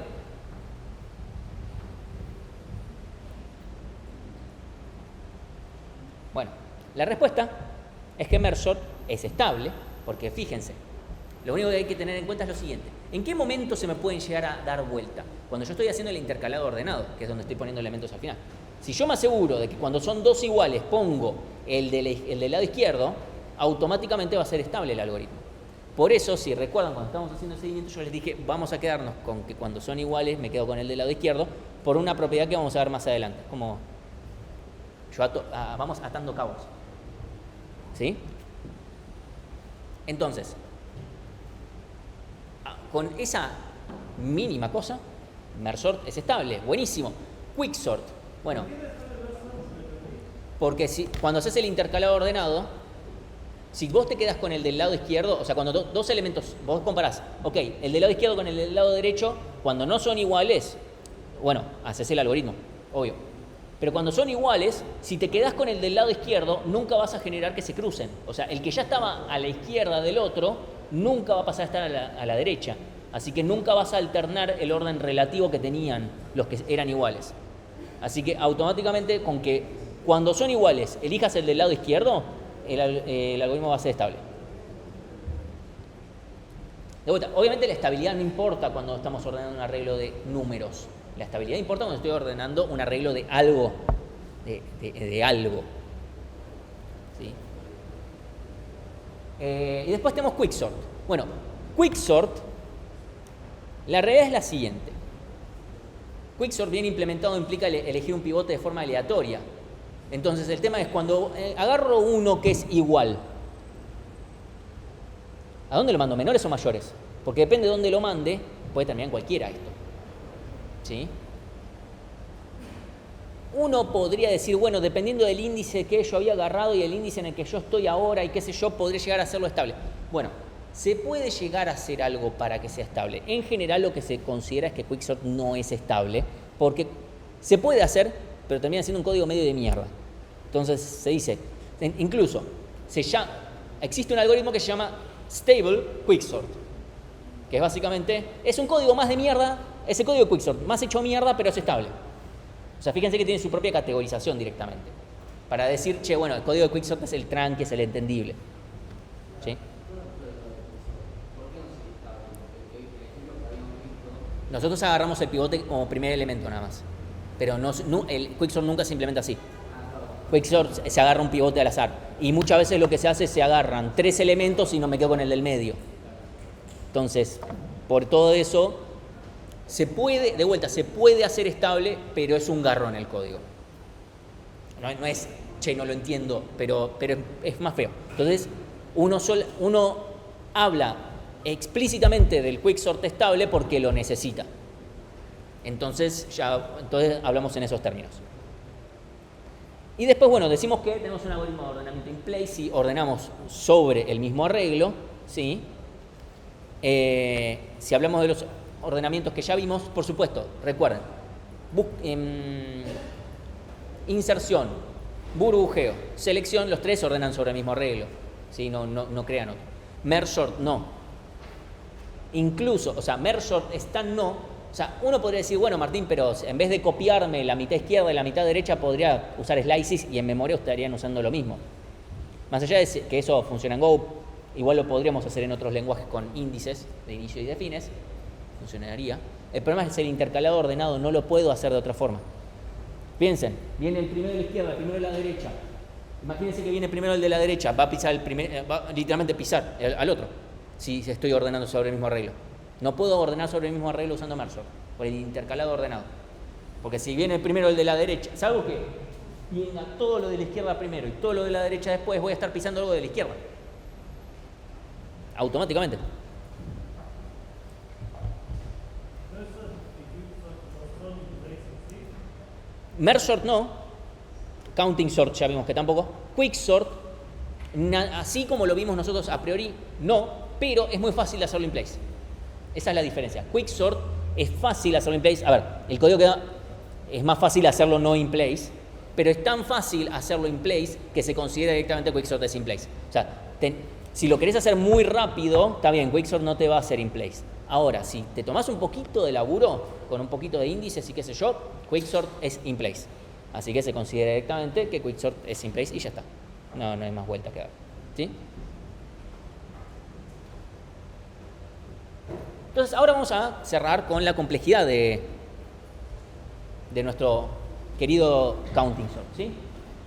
Speaker 1: Bueno, la respuesta es que merge sort es estable, porque fíjense, lo único que hay que tener en cuenta es lo siguiente. ¿En qué momento se me pueden llegar a dar vuelta? Cuando yo estoy haciendo el intercalado ordenado, que es donde estoy poniendo elementos al final. Si yo me aseguro de que cuando son dos iguales pongo el del lado izquierdo, automáticamente va a ser estable el algoritmo. Por eso, si recuerdan, cuando estábamos haciendo el seguimiento, yo les dije, vamos a quedarnos con que cuando son iguales me quedo con el del lado izquierdo, por una propiedad que vamos a ver más adelante. Como vamos atando cabos. ¿Sí? Entonces, con esa mínima cosa, merge sort es estable, buenísimo. Quicksort, bueno, porque cuando haces el intercalado ordenado, si vos te quedas con el del lado izquierdo, o sea, cuando dos elementos, vos comparás, ok, el del lado izquierdo con el del lado derecho, cuando no son iguales, bueno, haces el algoritmo, obvio. Pero cuando son iguales, si te quedás con el del lado izquierdo, nunca vas a generar que se crucen. O sea, el que ya estaba a la izquierda del otro, nunca va a pasar a estar a la derecha. Así que nunca vas a alternar el orden relativo que tenían los que eran iguales. Así que automáticamente, con que cuando son iguales elijas el del lado izquierdo, el algoritmo va a ser estable. De vuelta, obviamente la estabilidad no importa cuando estamos ordenando un arreglo de números. La estabilidad importa cuando estoy ordenando un arreglo de algo. De algo. ¿Sí? Y después tenemos Quicksort. Bueno, Quicksort, la realidad es la siguiente. Quicksort bien implementado implica elegir un pivote de forma aleatoria. Entonces el tema es cuando agarro uno que es igual, ¿a dónde lo mando? ¿Menores o mayores? Porque depende de dónde lo mande, puede terminar en cualquiera esto. ¿Sí? Uno podría decir, bueno, dependiendo del índice que yo había agarrado y el índice en el que yo estoy ahora y qué sé yo, podría llegar a hacerlo estable. Bueno, se puede llegar a hacer algo para que sea estable. En general lo que se considera es que Quicksort no es estable, porque se puede hacer, pero termina siendo un código medio de mierda. Entonces se dice, incluso, existe un algoritmo que se llama Stable Quicksort, que es básicamente, es un código más de mierda, es el código de Quicksort, más hecho mierda, pero es estable. O sea, fíjense que tiene su propia categorización directamente, para decir, che, bueno, el código de Quicksort es el tranqui, es el entendible. ¿Sí? Nosotros agarramos el pivote como primer elemento nada más, pero el Quicksort nunca se implementa así. Quicksort se agarra un pivote al azar y muchas veces lo que se hace es se agarran 3 elementos y no me quedo con el del medio. Entonces, por todo eso, se puede hacer estable, pero es un garrón el código. No es, che, no lo entiendo, pero es más feo. Entonces, uno habla explícitamente del Quicksort estable porque lo necesita. Entonces hablamos en esos términos. Y después, bueno, decimos que tenemos un algoritmo de ordenamiento in place si ordenamos sobre el mismo arreglo, ¿sí? Si hablamos de los ordenamientos que ya vimos, por supuesto, recuerden, inserción, burbujeo, selección, los tres ordenan sobre el mismo arreglo, ¿sí? No crean otro. Merge sort, no. Incluso, o sea, merge sort es tan no. O sea, uno podría decir, bueno, Martín, pero en vez de copiarme la mitad izquierda y la mitad derecha, podría usar slices y en memoria estarían usando lo mismo. Más allá de que eso funciona en Go, igual lo podríamos hacer en otros lenguajes con índices de inicio y de fines. Funcionaría. El problema es el intercalado ordenado, no lo puedo hacer de otra forma. Piensen, viene el primero de la izquierda, el primero de la derecha. Imagínense que viene primero el de la derecha, va a pisar va literalmente pisar al otro, si estoy ordenando sobre el mismo arreglo. No puedo ordenar sobre el mismo arreglo usando merge sort, por el intercalado ordenado. Porque si viene primero el de la derecha, salvo que venga todo lo de la izquierda primero y todo lo de la derecha después, voy a estar pisando algo de la izquierda. Automáticamente. Merge sort no, counting sort ya vimos que tampoco, Quicksort, así como lo vimos nosotros a priori, no, pero es muy fácil hacerlo in place. Esa es la diferencia. Quicksort es fácil hacerlo in place. A ver, el código es más fácil hacerlo no in place, pero es tan fácil hacerlo in place que se considera directamente Quicksort es in place. O sea, si lo querés hacer muy rápido, está bien, Quicksort no te va a hacer in place. Ahora, si te tomás un poquito de laburo, con un poquito de índices y qué sé yo, Quicksort es in place. Así que se considera directamente que Quicksort es in place y ya está. No hay más vuelta que dar. ¿Sí? Entonces, ahora vamos a cerrar con la complejidad de nuestro querido counting sort, ¿sí?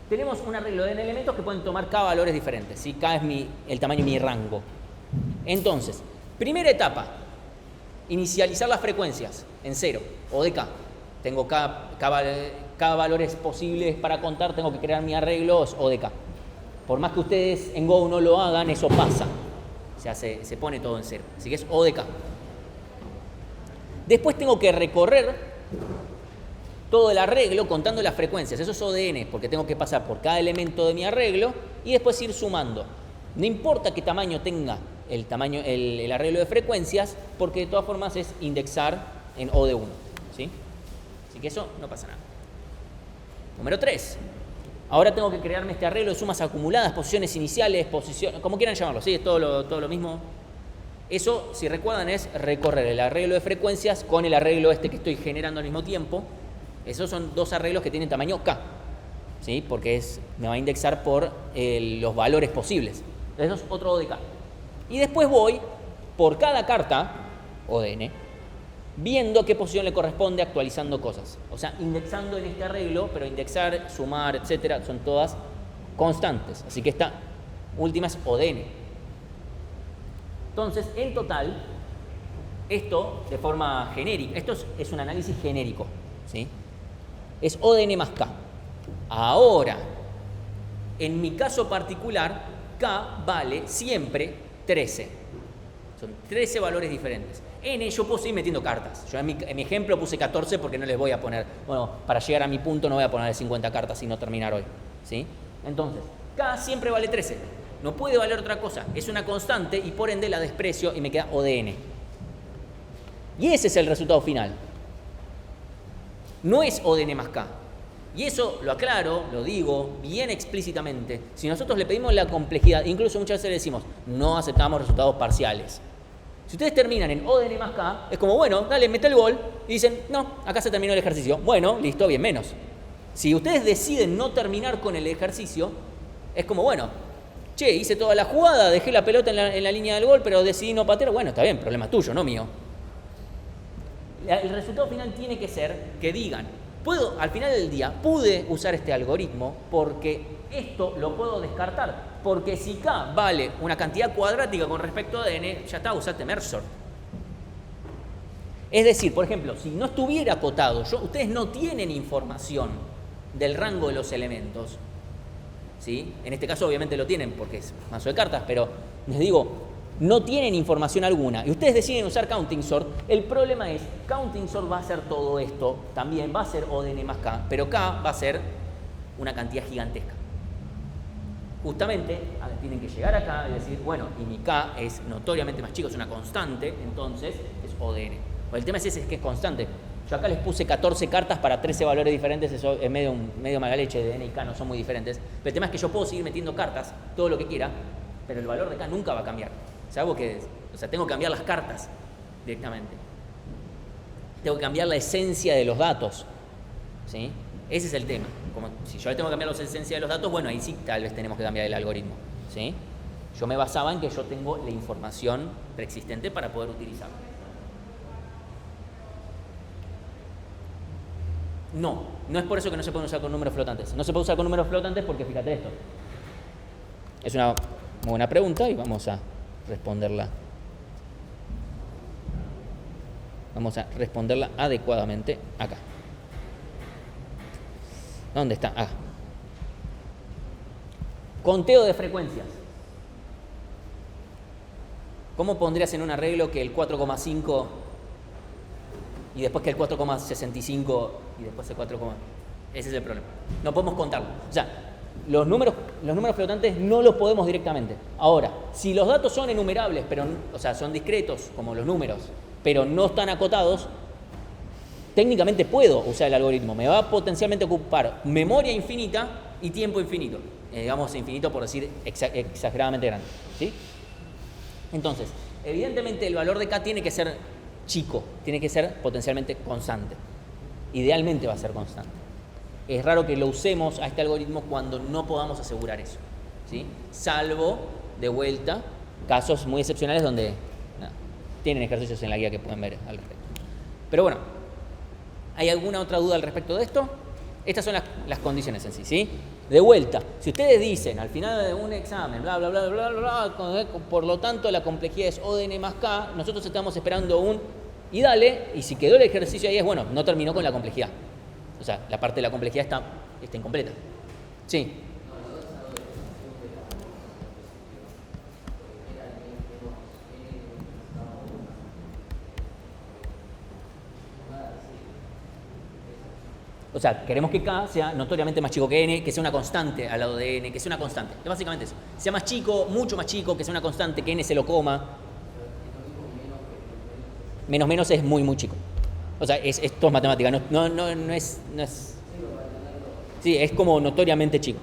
Speaker 1: Tenemos un arreglo de elementos que pueden tomar K valores diferentes, ¿sí? K es el tamaño de mi rango. Entonces, primera etapa, inicializar las frecuencias en 0 o de K. Tengo K valores posibles para contar, tengo que crear mi arreglo o de K. Por más que ustedes en Go no lo hagan, eso pasa. O sea, se pone todo en 0. Así que es O de K. Después tengo que recorrer todo el arreglo contando las frecuencias. Eso es O de N, porque tengo que pasar por cada elemento de mi arreglo y después ir sumando. No importa qué tamaño tenga el arreglo de frecuencias, porque de todas formas es indexar en O de 1. ¿Sí? Así que eso no pasa nada. Número 3. Ahora tengo que crearme este arreglo de sumas acumuladas, posiciones iniciales, como quieran llamarlo. ¿Sí? Es todo lo mismo. Eso, si recuerdan, es recorrer el arreglo de frecuencias con el arreglo que estoy generando al mismo tiempo. Esos son dos arreglos que tienen tamaño K, ¿sí? Porque me va a indexar por los valores posibles. Eso es otro O de K. Y después voy por cada carta, ODN, viendo qué posición le corresponde, actualizando cosas. O sea, indexando en este arreglo, pero indexar, sumar, etcétera, son todas constantes. Así que esta última es ODN. Entonces, en total, esto de forma genérica, esto es un análisis genérico, ¿sí? Es ODN más K. Ahora, en mi caso particular, K vale siempre 13. Son 13 valores diferentes. N yo puedo seguir metiendo cartas. Yo en mi ejemplo puse 14 porque no les voy a poner, bueno, para llegar a mi punto no voy a poner 50 cartas y no terminar hoy, ¿sí? Entonces, K siempre vale 13. No puede valer otra cosa. Es una constante y por ende la desprecio y me queda ODN. Y ese es el resultado final. No es ODN más K. Y eso lo aclaro, lo digo bien explícitamente. Si nosotros le pedimos la complejidad, incluso muchas veces le decimos, no aceptamos resultados parciales. Si ustedes terminan en ODN más K, es como, bueno, dale, mete el gol. Y dicen, no, acá se terminó el ejercicio. Bueno, listo, bien, menos. Si ustedes deciden no terminar con el ejercicio, es como, bueno, che, hice toda la jugada, dejé la pelota en la línea del gol, pero decidí no patear. Bueno, está bien, problema tuyo, no mío. El resultado final tiene que ser que digan, al final del día, pude usar este algoritmo porque esto lo puedo descartar. Porque si K vale una cantidad cuadrática con respecto a ADN, ya está, usaste Merge-Sort. Es decir, por ejemplo, si no estuviera acotado, ustedes no tienen información del rango de los elementos, ¿sí? En este caso obviamente lo tienen porque es mazo de cartas, pero les digo, no tienen información alguna y ustedes deciden usar Counting Sort, el problema es, Counting Sort va a hacer todo esto, también va a ser ODN más K, pero K va a ser una cantidad gigantesca. Justamente tienen que llegar acá y decir, bueno, y mi K es notoriamente más chico, es una constante, entonces es ODN. El tema es ese, es que es constante. Yo acá les puse 14 cartas para 13 valores diferentes, eso es medio mala leche, de N y K no son muy diferentes, pero el tema es que yo puedo seguir metiendo cartas, todo lo que quiera, pero el valor de K nunca va a cambiar. Salvo que, tengo que cambiar las cartas directamente. Tengo que cambiar la esencia de los datos, ¿sí? Ese es el tema. Como si yo le tengo que cambiar la esencia de los datos, bueno, ahí sí tal vez tenemos que cambiar el algoritmo, ¿sí? Yo me basaba en que yo tengo la información preexistente para poder utilizarla. No es por eso que no se pueden usar con números flotantes. No se puede usar con números flotantes porque fíjate esto. Es una muy buena pregunta y vamos a responderla. Vamos a responderla adecuadamente acá. ¿Dónde está? Ah. Conteo de frecuencias. ¿Cómo pondrías en un arreglo que el 4,5 y después que el 4,65 y después el 4, ese es el problema. No podemos contarlo. O sea, los números flotantes no los podemos directamente. Ahora, si los datos son enumerables, pero, son discretos, como los números, pero no están acotados, técnicamente puedo usar el algoritmo. Me va a potencialmente ocupar memoria infinita y tiempo infinito. Digamos infinito por decir exageradamente grande, ¿sí? Entonces, evidentemente el valor de K tiene que ser chico, tiene que ser potencialmente constante. Idealmente va a ser constante. Es raro que lo usemos a este algoritmo cuando no podamos asegurar eso, ¿sí? Salvo, de vuelta, casos muy excepcionales donde tienen ejercicios en la guía que pueden ver al respecto. Pero bueno, ¿hay alguna otra duda al respecto de esto? Estas son las condiciones en sí, ¿sí? De vuelta, si ustedes dicen al final de un examen, bla, bla, bla, bla, bla, bla, por lo tanto la complejidad es ODN más K, nosotros estamos esperando y dale, y si quedó el ejercicio ahí es bueno, no terminó con la complejidad. O sea, la parte de la complejidad está incompleta. Sí. O sea, queremos que K sea notoriamente más chico que N, que sea una constante al lado de N, que sea una constante. Es básicamente eso. Sea más chico, mucho más chico, que sea una constante, que N se lo coma. Menos es muy, muy chico. O sea, esto es matemática, no es... Sí, es como notoriamente chico.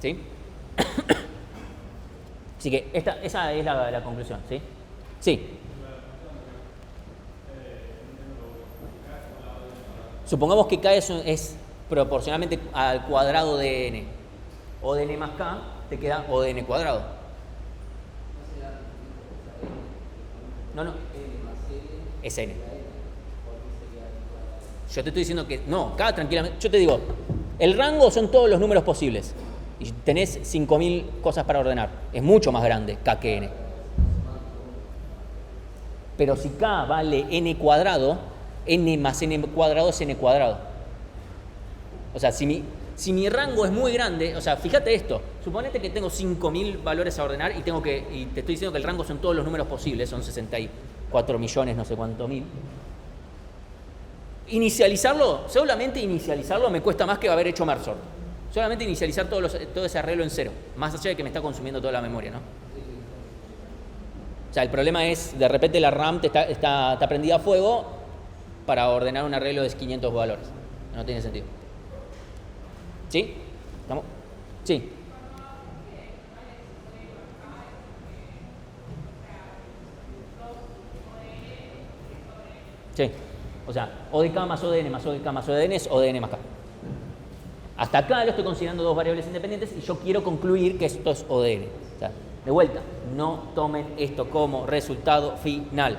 Speaker 1: ¿Sí? Así que esa es la conclusión, ¿sí? Sí. Supongamos que K es proporcionalmente al cuadrado de N. O de N más K te queda O de N cuadrado. No, no. Es n. Yo te estoy diciendo que no, cada tranquilamente. Yo te digo, el rango son todos los números posibles. Y tenés 5.000 cosas para ordenar. Es mucho más grande K que n. Pero si K vale n cuadrado, n más n cuadrado es n cuadrado. O sea, si mi rango es muy grande, o sea, fíjate esto, suponete que tengo 5.000 valores a ordenar y te estoy diciendo que el rango son todos los números posibles, son 64 millones, no sé cuánto mil. Inicializarlo, solamente inicializarlo me cuesta más que haber hecho merge sort. Solamente inicializar todo ese arreglo en cero, más allá de que me está consumiendo toda la memoria, ¿no? O sea, el problema es, de repente la RAM está prendida a fuego para ordenar un arreglo de 500 valores. No tiene sentido. ¿Sí? ¿Estamos? Sí. Sí. O sea, ODK más ODN más ODK más ODN es ODN más K. Hasta acá lo estoy considerando dos variables independientes y yo quiero concluir que esto es ODN. O sea, de vuelta, no tomen esto como resultado final.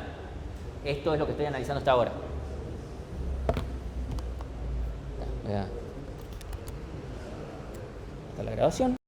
Speaker 1: Esto es lo que estoy analizando hasta ahora. Está la grabación.